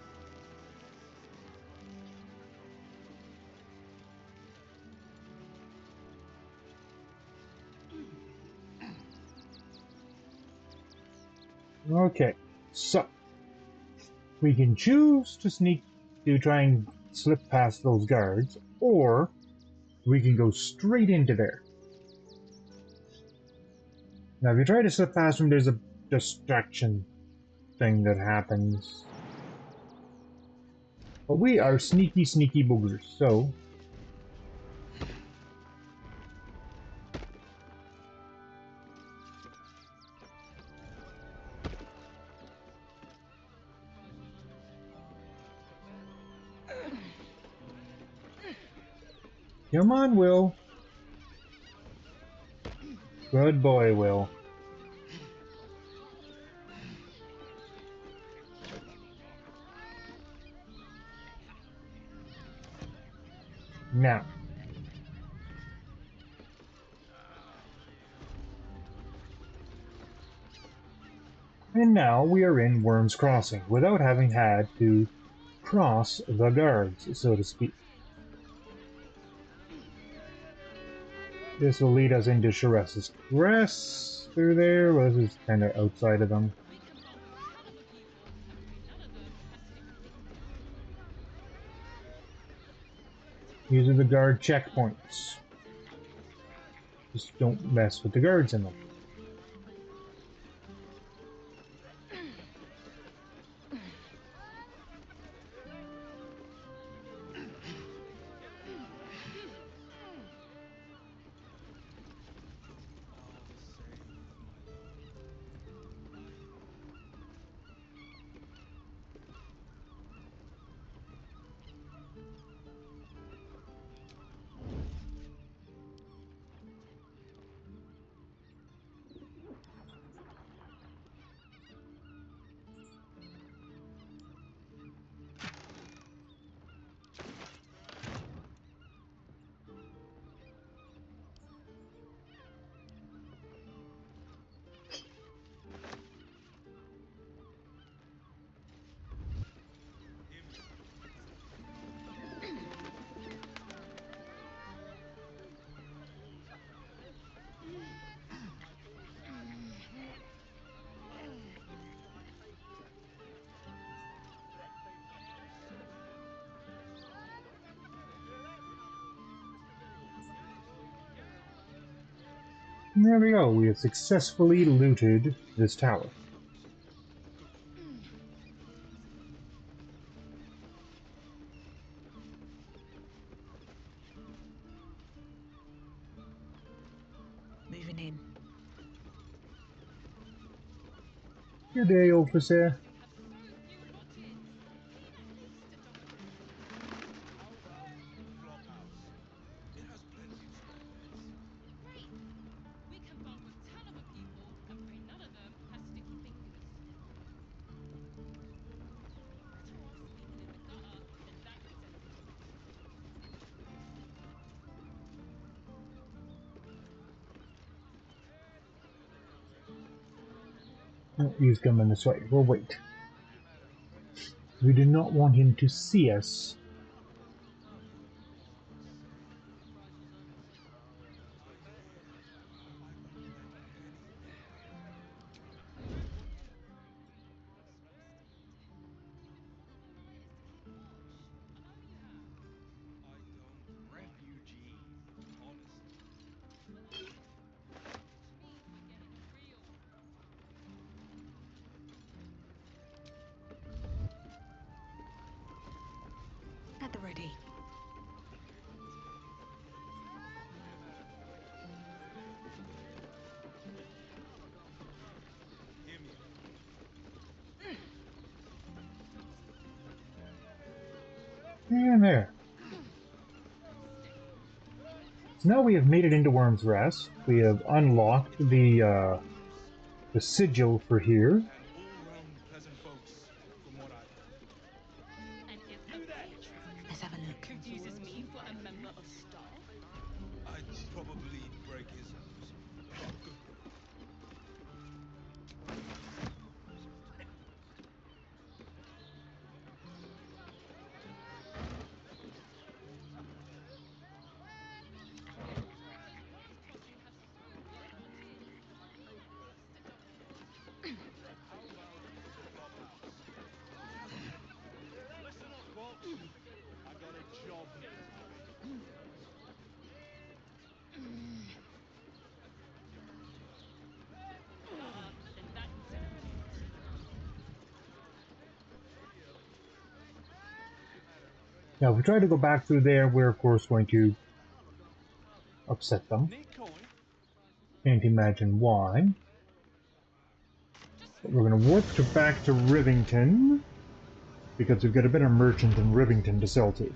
Okay, so we can choose to sneak to try and slip past those guards, or we can go straight into there. Now, if you try to slip past them, there's a distraction thing that happens. But we are sneaky, sneaky boogers, so. Come on, Will. Good boy, Will. Now. And now we are in Worm's Crossing, without having had to cross the guards, so to speak. This will lead us into Sharess's Crest through there. Well, this is kind of outside of them. These are the guard checkpoints. Just don't mess with the guards in them. And there we go, we have successfully looted this tower. Moving in. Good day, officer. Oh, he's coming this way. We'll wait. We do not want him to see us. And there. So now we have made it into Worm's Rest. We have unlocked the sigil for here. Let's have a look. Confuses me for a member of staff. I'd probably break his nose. Listen up, folks. I got a job here to do. Now, if we try to go back through there, we're of course going to upset them. Can't imagine why. But we're going to warp back to Rivington, because we've got a better merchant in Rivington to sell to.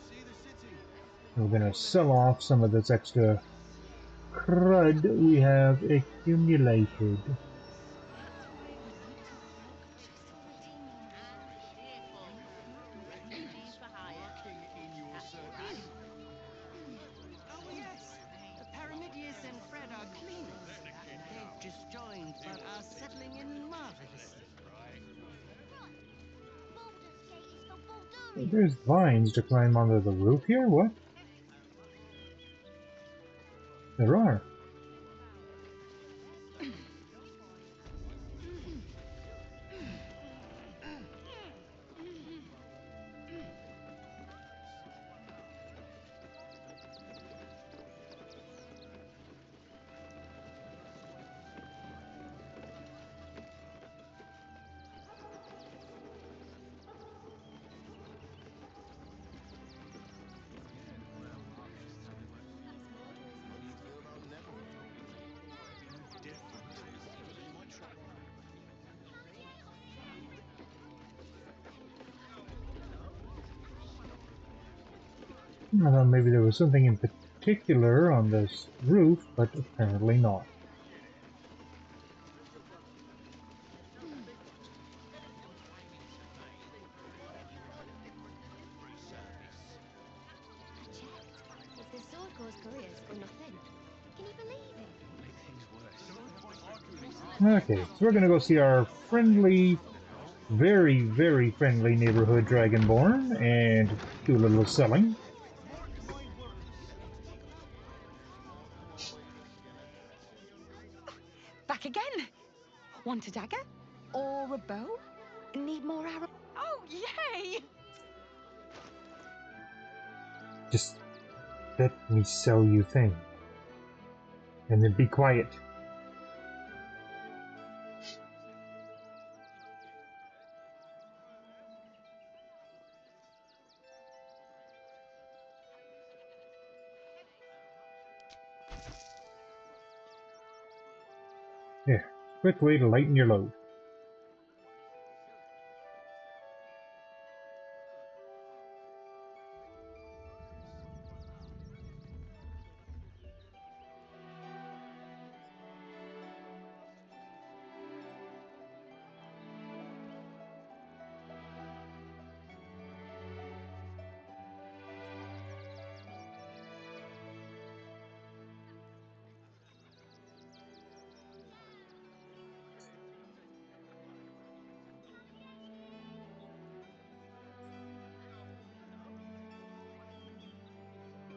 And we're going to sell off some of this extra crud we have accumulated. Oh yes, the Paramidius and Fred are cleaners. They've disjoined, but are settling in marvelously. There's vines to climb onto the roof here? What? There are. I thought maybe there was something in particular on this roof, but apparently not. It's the sword cause couriers for nothing. Can you believe it? Okay, so we're gonna go see our friendly, very, very friendly neighborhood Dragonborn and do a little selling. Back again. Want a dagger? Or a bow? Need more arrows? Oh, yay! Just let me sell you things. And then be quiet. Here, quick way to lighten your load.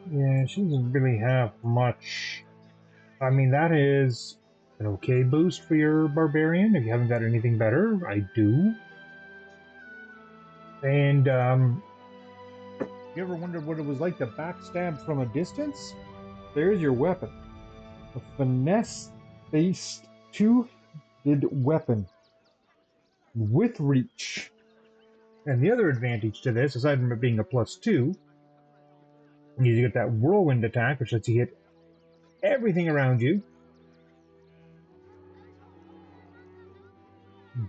Yeah, she doesn't really have much. I mean, that is an okay boost for your barbarian. If you haven't got anything better, I do. And, you ever wondered what it was like to backstab from a distance? There's your weapon. A finesse-based two-handed weapon with reach. And the other advantage to this, aside from it being a +2, is you get that whirlwind attack, which lets you hit everything around you.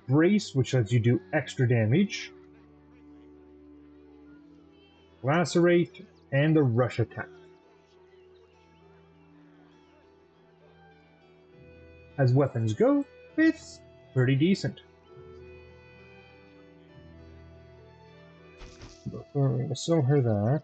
Brace, which lets you do extra damage. lacerate, and the rush attack. As weapons go, it's pretty decent. But we're going to sell her that.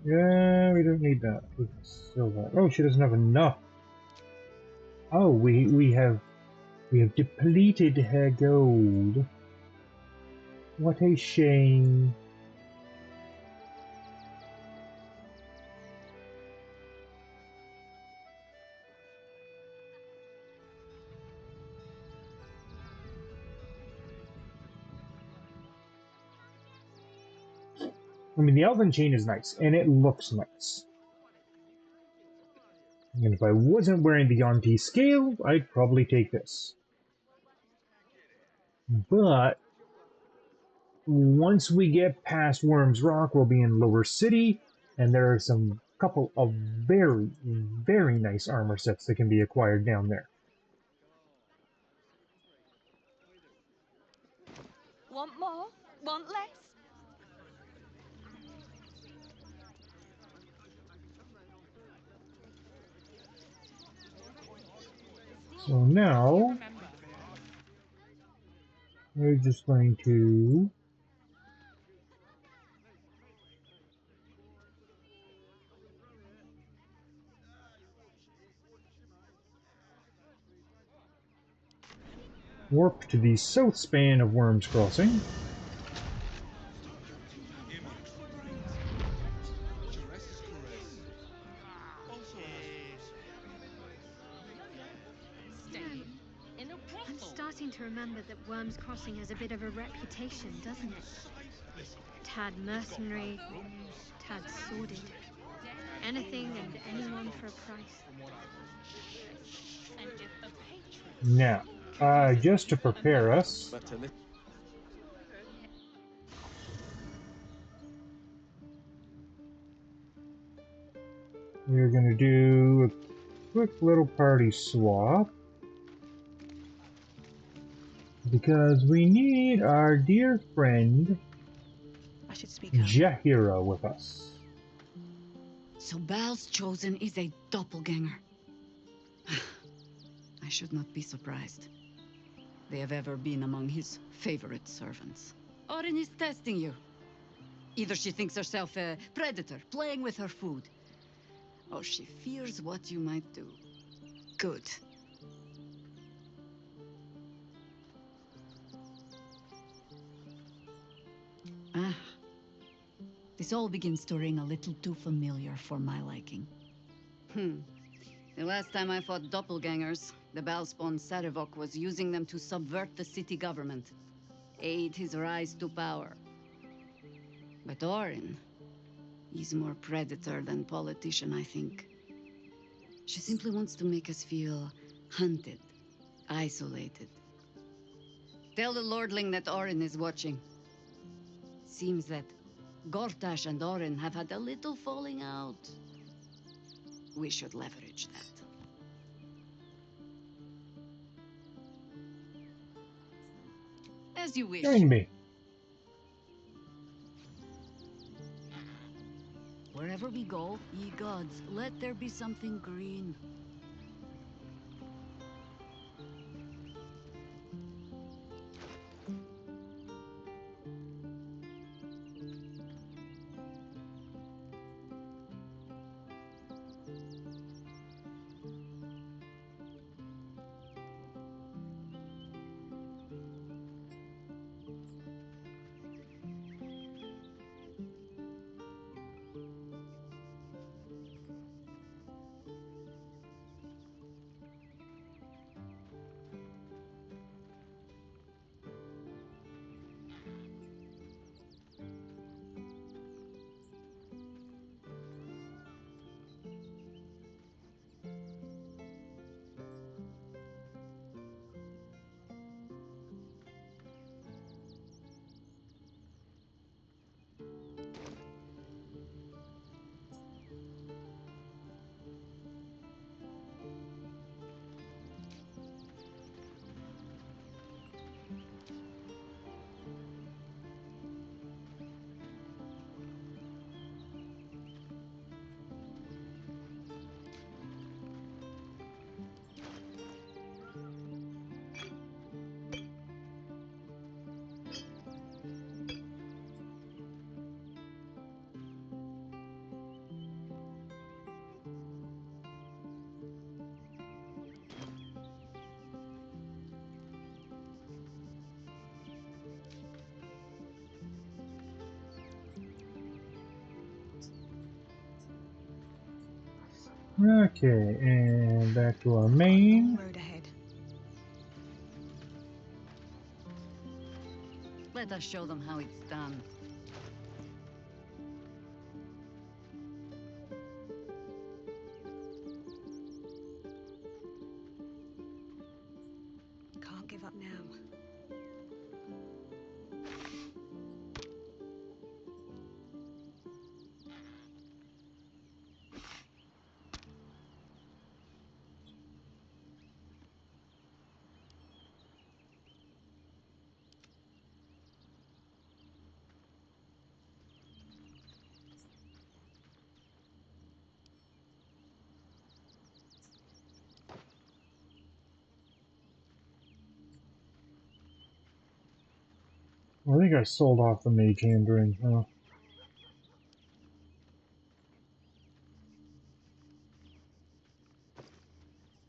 Yeah, we don't need that. We can sell that. Oh, she doesn't have enough. Oh, we have depleted her gold. What a shame. I mean, the elven chain is nice, and it looks nice. And if I wasn't wearing the Yonti scale, I'd probably take this. But once we get past Worm's Rock, we'll be in Lower City, and there are some couple of very, very nice armor sets that can be acquired down there. Want more? Want less? So now, we're just going to warp to the south span of Worm's Crossing. I'm starting to remember that Worm's Crossing has a bit of a reputation, doesn't it? Tad mercenary, tad sordid. Anything and anyone for a price. Now, just to prepare us, we're going to do a quick little party swap. Because we need our dear friend Jahira with us. So Bal's chosen is a doppelganger. I should not be surprised. They have ever been among his favorite servants. Orin is testing you. Either she thinks herself a predator, playing with her food, or she fears what you might do. Good. Ah. This all begins to ring a little too familiar for my liking. The last time I fought doppelgangers, the Balspawn Sarevok was using them to subvert the city government, aid his rise to power. But Orin, he's more predator than politician, I think. She simply wants to make us feel hunted, isolated. Tell the Lordling that Orin is watching. Seems that Gortash and Orin have had a little falling out. We should leverage that. As you wish. Join me. Wherever we go, ye gods, let there be something green. Okay, and back to our main. Road ahead. Let us show them how it's done. Can't give up now. I think I sold off the mage hand ring, huh?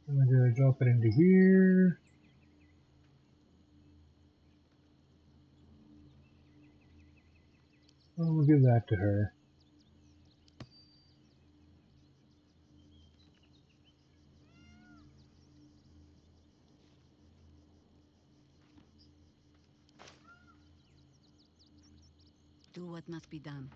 I'm gonna drop it into here. I'll give that to her. Do what must be done.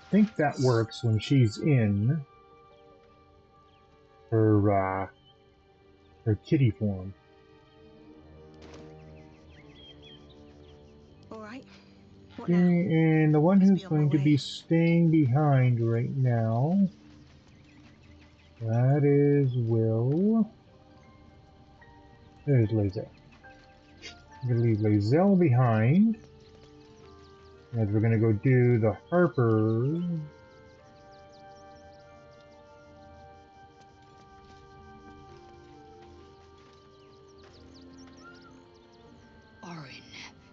I think that works when she's in her kitty form. All right. What Okay, now? and the one Must who's be on my going to be way. staying behind right now, that is Will. There's Lae'zel. I'm going to leave Lae'zel behind, as we're going to go do the Harper. Orin,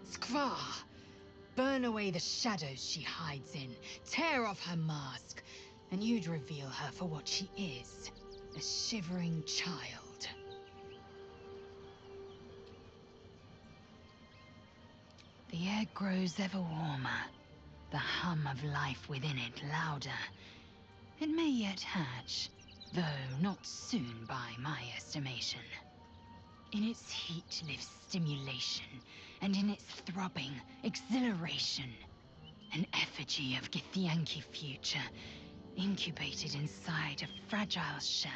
Skvar, burn away the shadows she hides in, tear off her mask, and you'd reveal her for what she is, a shivering child. The egg grows ever warmer, the hum of life within it louder. It may yet hatch, though not soon by my estimation. In its heat lives stimulation, and in its throbbing, exhilaration. An effigy of Githyanki future, incubated inside a fragile shell.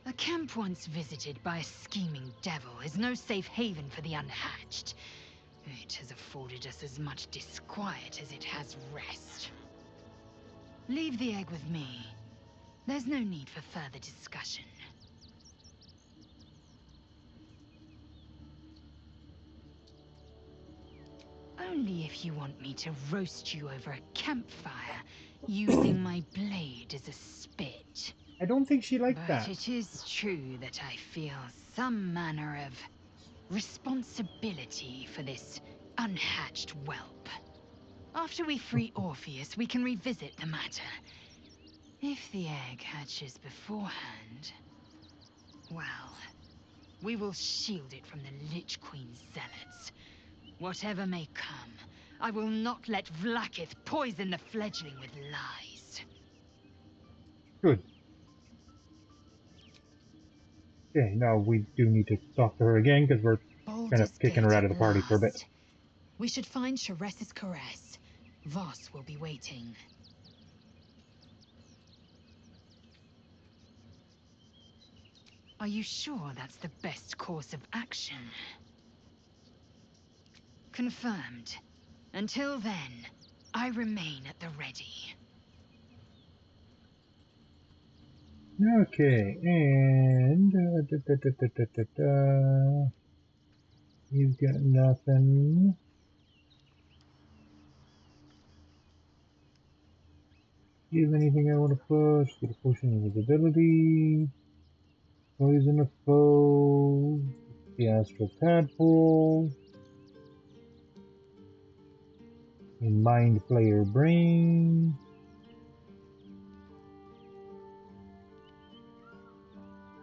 A camp once visited by a scheming devil is no safe haven for the unhatched. It has afforded us as much disquiet as it has rest. Leave the egg with me. There's no need for further discussion. Only if you want me to roast you over a campfire, using my blade as a spit. I don't think she liked But that. it is true that I feel some manner of responsibility for this unhatched whelp. After we free Orpheus, we can revisit the matter. If the egg hatches beforehand, well, we will shield it from the Lich Queen's zealots. Whatever may come, I will not let Vlaakith poison the fledgling with lies. Good. Okay, now we do need to talk to her again, because we're kind of Baldur's kicking her Gate out of the at party for a bit. last. We should find Sharess's caress. Voss will be waiting. Are you sure that's the best course of action? Confirmed. Until then, I remain at the ready. Okay, and You've got nothing. Do you have anything I want to push? Get a potion of invisibility. Poison a foe. The astral tadpole. A mind flayer brain.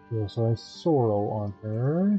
She also has sorrow on her.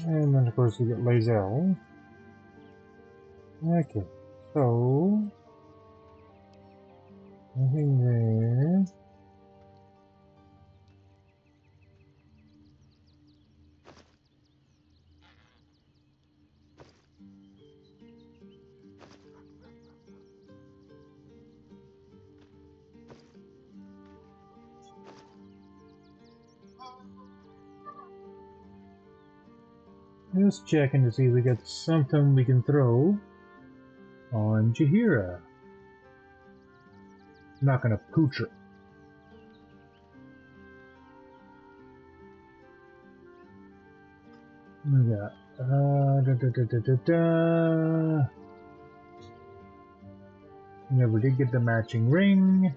And then of course we get Lazel. Okay, so nothing there. Just checking to see if we got something we can throw on Jaheira. I'm not gonna pooch her. We got Never did get the matching ring.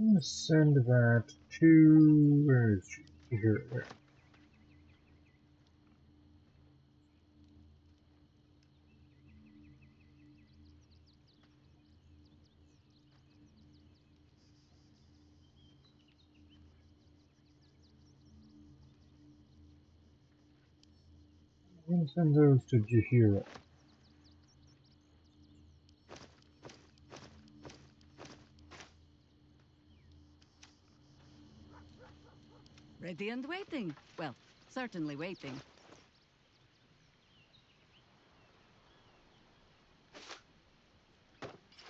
I'm gonna send that to where is she? Here. There. I'm gonna send those to Jaheira. Ready and waiting. Well, certainly waiting.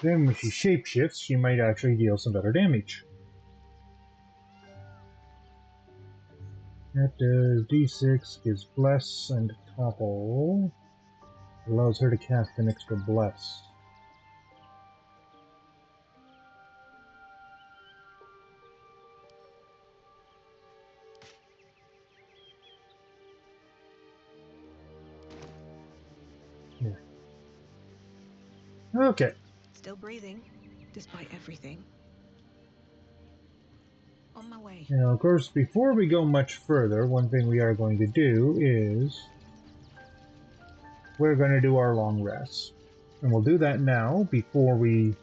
Then when she shapeshifts, she might actually deal some better damage. That does D6, gives Bless and Topple. Allows her to cast an extra Bless. Okay. Still breathing, despite everything. On my way. Now, of course, before we go much further, one thing we are going to do is we're going to do our long rest. And we'll do that now before we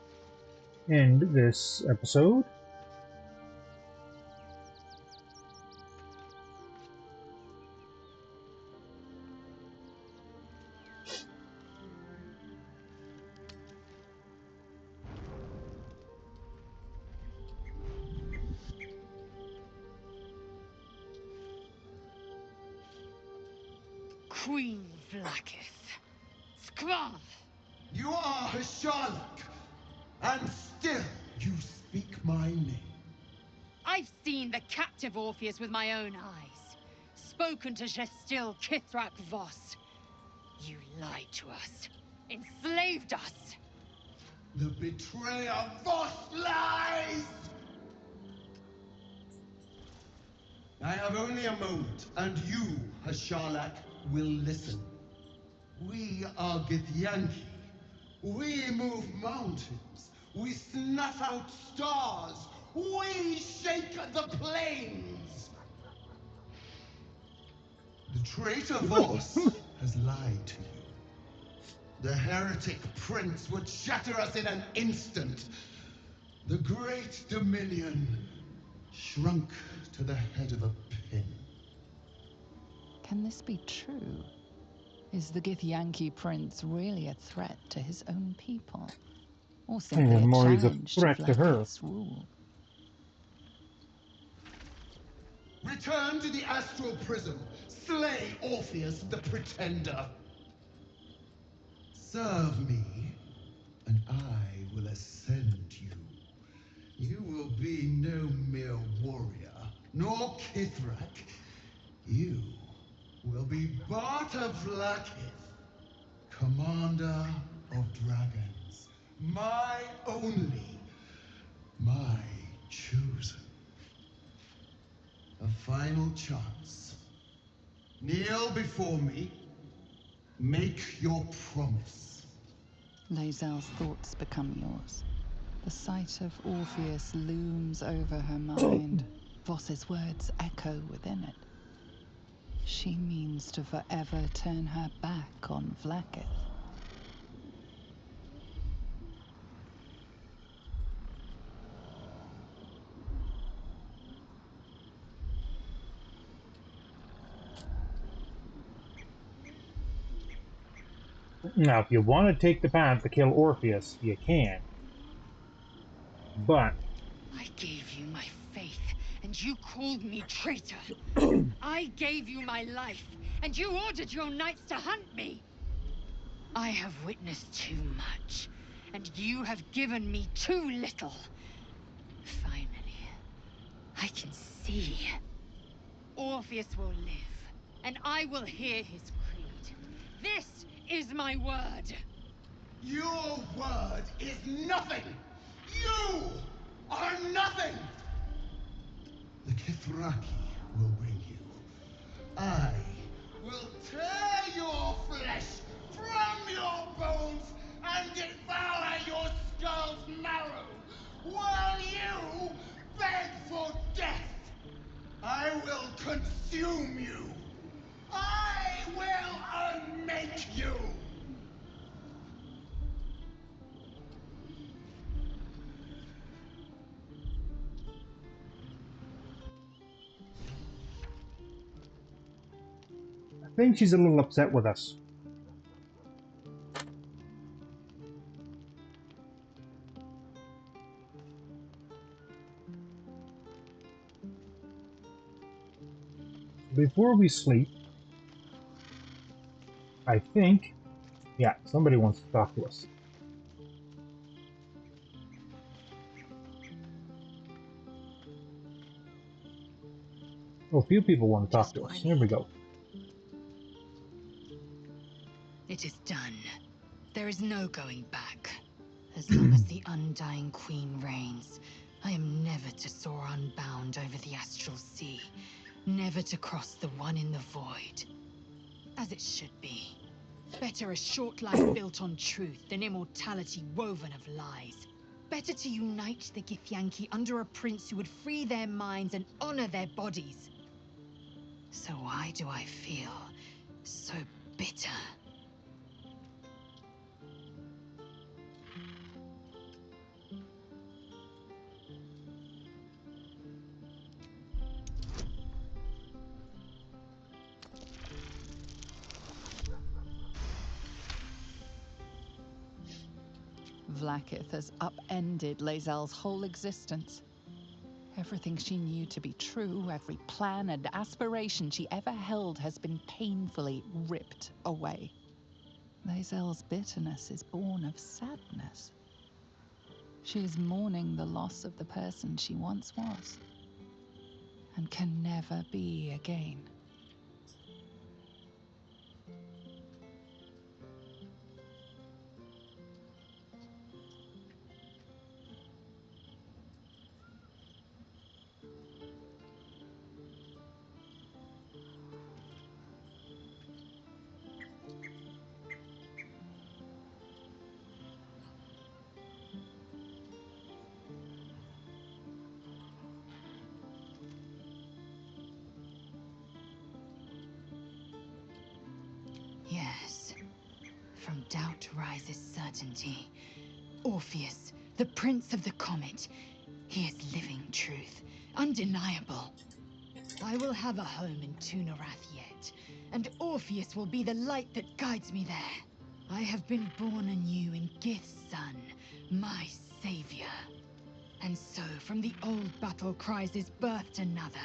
end this episode. Queen Vlaakith. Skra! You are Hasharlok, and still you speak my name. I've seen the captive Orpheus with my own eyes. Spoken to Gestil Kithrak Voss. You lied to us. Enslaved us. The betrayer Voss lies! I have only a moment, and you, Hasharlok, will listen. We are Githyanki. We move mountains. We snuff out stars. We shake the plains. The traitor Voss has lied to you. The heretic prince would shatter us in an instant. The great dominion shrunk to the head of a pin. Can this be true? Is the Githyanki prince really a threat to his own people? Or simply a more he's a challenge threat to her. Vlaakith's rule? Return to the astral prism. Slay Orpheus the Pretender. Serve me, and I will ascend you. You will be no mere warrior, nor Kithrak. You will be Barta Vlaakith, commander of dragons. My only, my chosen. A final chance. Kneel before me. Make your promise. Lae'zel's thoughts become yours. The sight of Orpheus looms over her mind. Voss's words echo within it. She means to forever turn her back on Vlaakith. Now, if you want to take the path to kill Orpheus, you can. But I gave you my faith, and you called me traitor. I gave you my life, and you ordered your knights to hunt me. I have witnessed too much, and you have given me too little. Finally, I can see. Orpheus will live, and I will hear his creed. This is my word. Your word is nothing! You are nothing! The Kithraki will bring you. I will tear your flesh from your bones and devour your skull's marrow, while you beg for death. I will consume you. I will unmake you. I think she's a little upset with us. Before we sleep, I think, yeah, somebody wants to talk to us. Oh, a few people want to talk to us. Here we go. It is done. There is no going back. As long as the Undying Queen reigns, I am never to soar unbound over the astral sea, never to cross the one in the void. As it should be. Better a short life built on truth than immortality woven of lies. Better to unite the Githyanki under a prince who would free their minds and honor their bodies. So why do I feel so bitter? Vlaakith has upended Lae'zel's whole existence. Everything she knew to be true, every plan and aspiration she ever held has been painfully ripped away. Lae'zel's bitterness is born of sadness. She is mourning the loss of the person she once was, and can never be again. Yes. From doubt rises certainty. Orpheus, the Prince of the Comet. He is living truth, undeniable. I will have a home in Tunarath yet, and Orpheus will be the light that guides me there. I have been born anew in Gith's son, my savior. And so from the old battle cries is birthed another.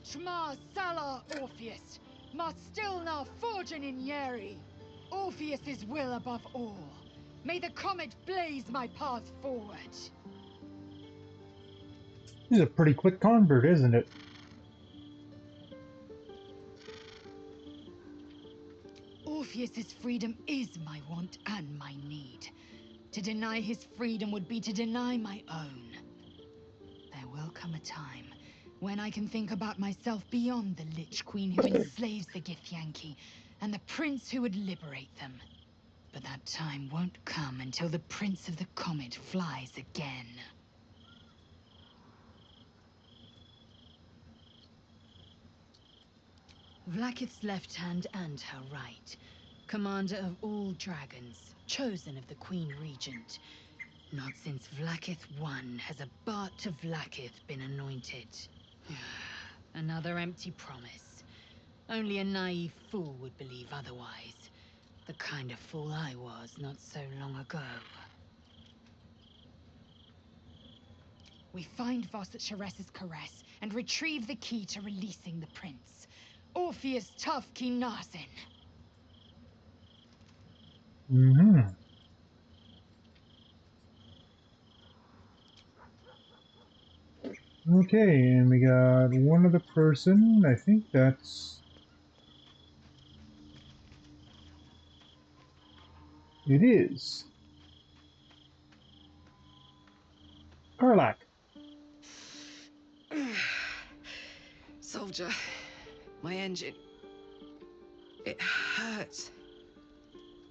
Shma Salar Orpheus, Ma Stilna Forgin in Yeri. Orpheus's will above all. May the comet blaze my path forward. He's a pretty quick convert, isn't it? Orpheus's freedom is my want and my need. To deny his freedom would be to deny my own. There will come a time when I can think about myself beyond the Lich Queen who enslaves the Githyanki and the prince who would liberate them. But that time won't come until the Prince of the Comet flies again. Vlaakith's left hand and her right. Commander of all dragons, chosen of the Queen Regent. Not since Vlaakith I has a Bart of Vlaakith been anointed. Another empty promise. Only a naive fool would believe otherwise. The kind of fool I was not so long ago. We find Voss at Sharess's caress and retrieve the key to releasing the prince. Orpheus tough Kinarsin. Mm-hmm. Okay, and we got one other person. I think that's... It is. Karlach. Soldier, my engine. It hurts.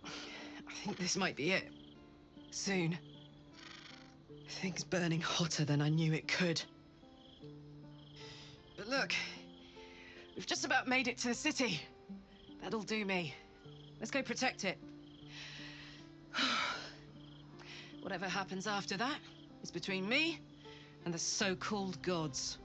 I think this might be it. Soon. Things burning hotter than I knew it could. But look, we've just about made it to the city. That'll do me. Let's go protect it. Whatever happens after that is between me and the so-called gods.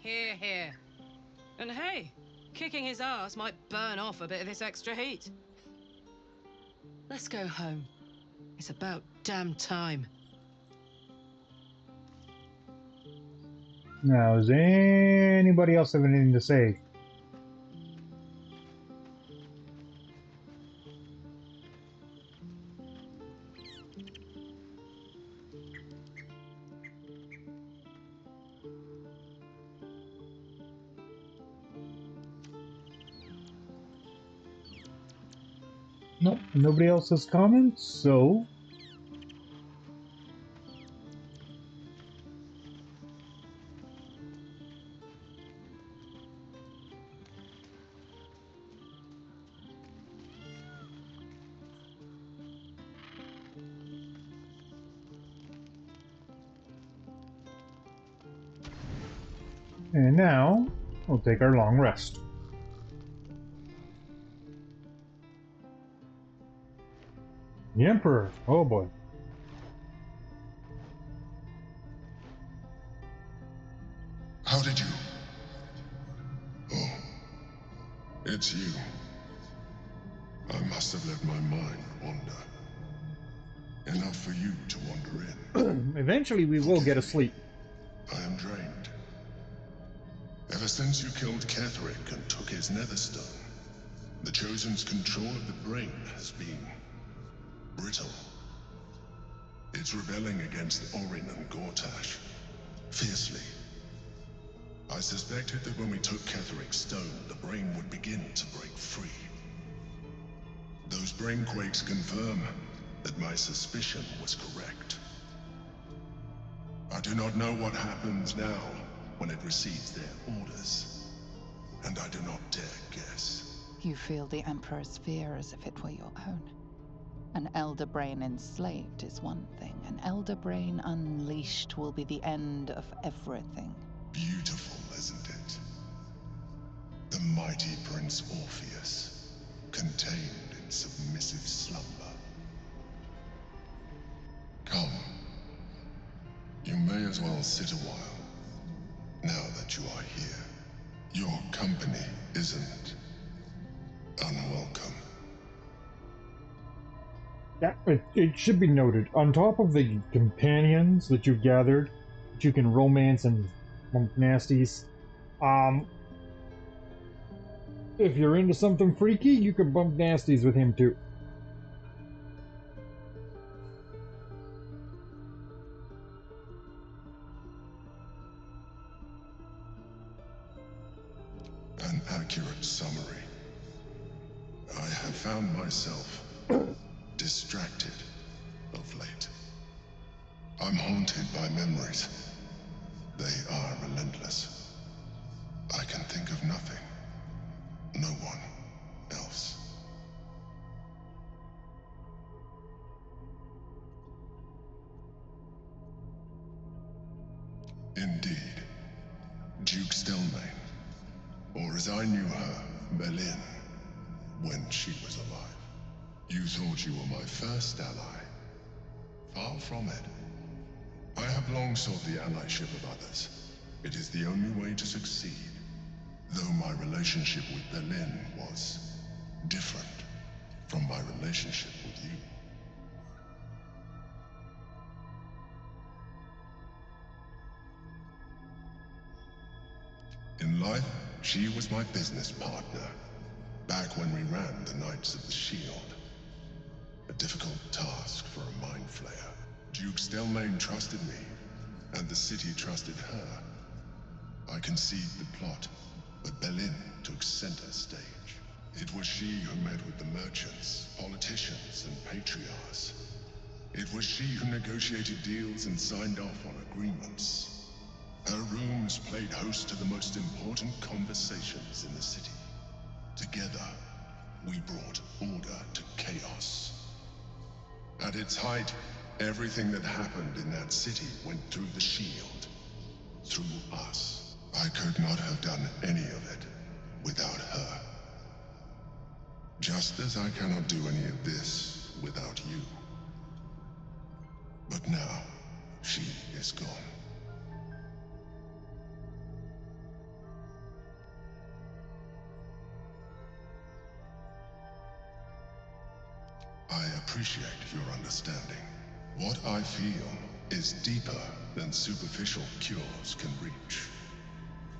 Hear, hear. And hey, kicking his ass might burn off a bit of this extra heat. Let's go home. It's about damn time. Now, does anybody else have anything to say? Nope, nobody else has comments, so And now, we'll take our long rest. The Emperor. Oh boy. How did you? Oh, it's you. I must have let my mind wander. Enough for you to wander in. Eventually we will get asleep. I am drained. Ever since you killed Ketherick and took his netherstone, the Chosen's control of the brain has been brittle. It's rebelling against Orin and Gortash fiercely. I suspected that when we took Ketherick's stone, the brain would begin to break free. Those brainquakes confirm that my suspicion was correct. I do not know what happens now when it receives their orders, and I do not dare guess. You feel the Emperor's fear as if it were your own. An elder brain enslaved is one thing. An elder brain unleashed will be the end of everything. Beautiful, isn't it? The mighty Prince Orpheus, contained in submissive slumber. Come. You may as well sit a while, now that you are here. Your company isn't unwelcome. Yeah, it should be noted, on top of the companions that you've gathered, that you can romance and bump nasties, if you're into something freaky, you can bump nasties with him too. An accurate summary. I have found myself distracted of late. I'm haunted by memories. They are relentless. I can think of nothing. No one else. Indeed. Duke Stelmane, or as I knew her, Belin, when she was alive. You thought you were my first ally. Far from it. I have long sought the allyship of others. It is the only way to succeed. Though my relationship with Belin was different from my relationship with you. In life, she was my business partner, back when we ran the Knights of the Shield. A difficult task for a mind flayer. Duke Stelmane trusted me, and the city trusted her. I conceived the plot, but Belin took center stage. It was she who met with the merchants, politicians, and patriarchs. It was she who negotiated deals and signed off on agreements. Her rooms played host to the most important conversations in the city. Together, we brought order to chaos. At its height, everything that happened in that city went through the shield. Through us. I could not have done any of it without her. Just as I cannot do any of this without you. But now, she is gone. I appreciate your understanding. What I feel is deeper than superficial cures can reach.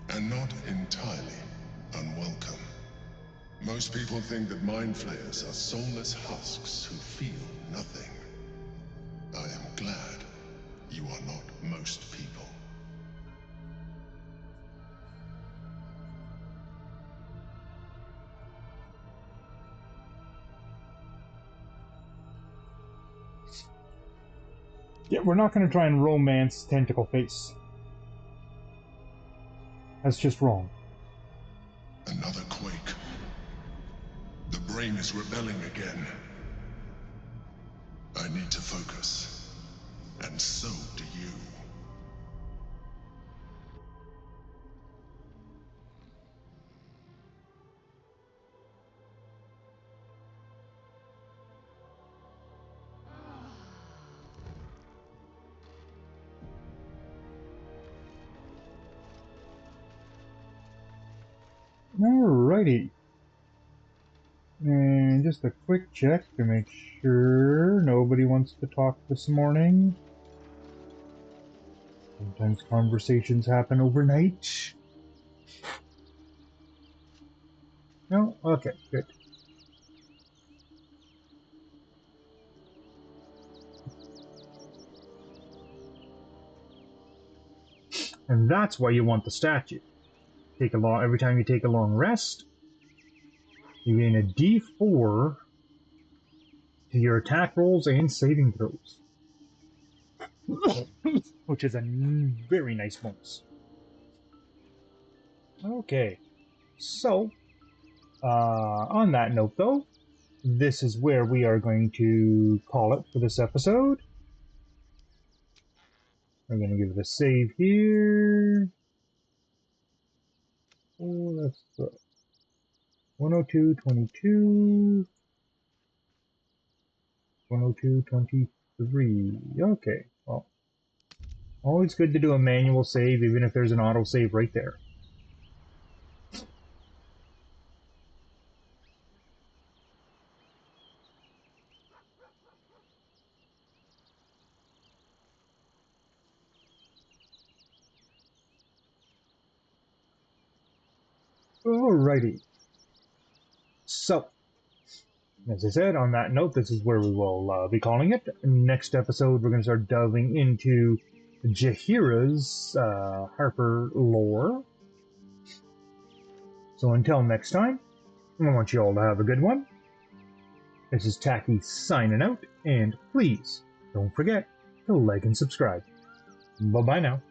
And not entirely unwelcome. Most people think that mind flayers are soulless husks who feel nothing. I am glad you are not most people. Yeah, we're not going to try and romance Tentacle Face. That's just wrong. Another quake. The brain is rebelling again. I need to focus. And so do you. Alrighty. And just a quick check to make sure nobody wants to talk this morning. Sometimes conversations happen overnight. No? Okay, good. And that's why you want the statue. Every time you take a long rest, you gain a D4 to your attack rolls and saving throws. Which is a very nice bonus. Okay, so on that note though, this is where we are going to call it for this episode. I'm going to give it a save here. Oh, that's 102.22. 102.23. Okay, well, always good to do a manual save, even if there's an auto save right there. Alrighty. So, as I said, on that note, this is where we will be calling it. Next episode, we're going to start delving into Jaheira's Harper lore. So until next time, I want you all to have a good one. This is Takis signing out, and please don't forget to like and subscribe. Bye-bye now.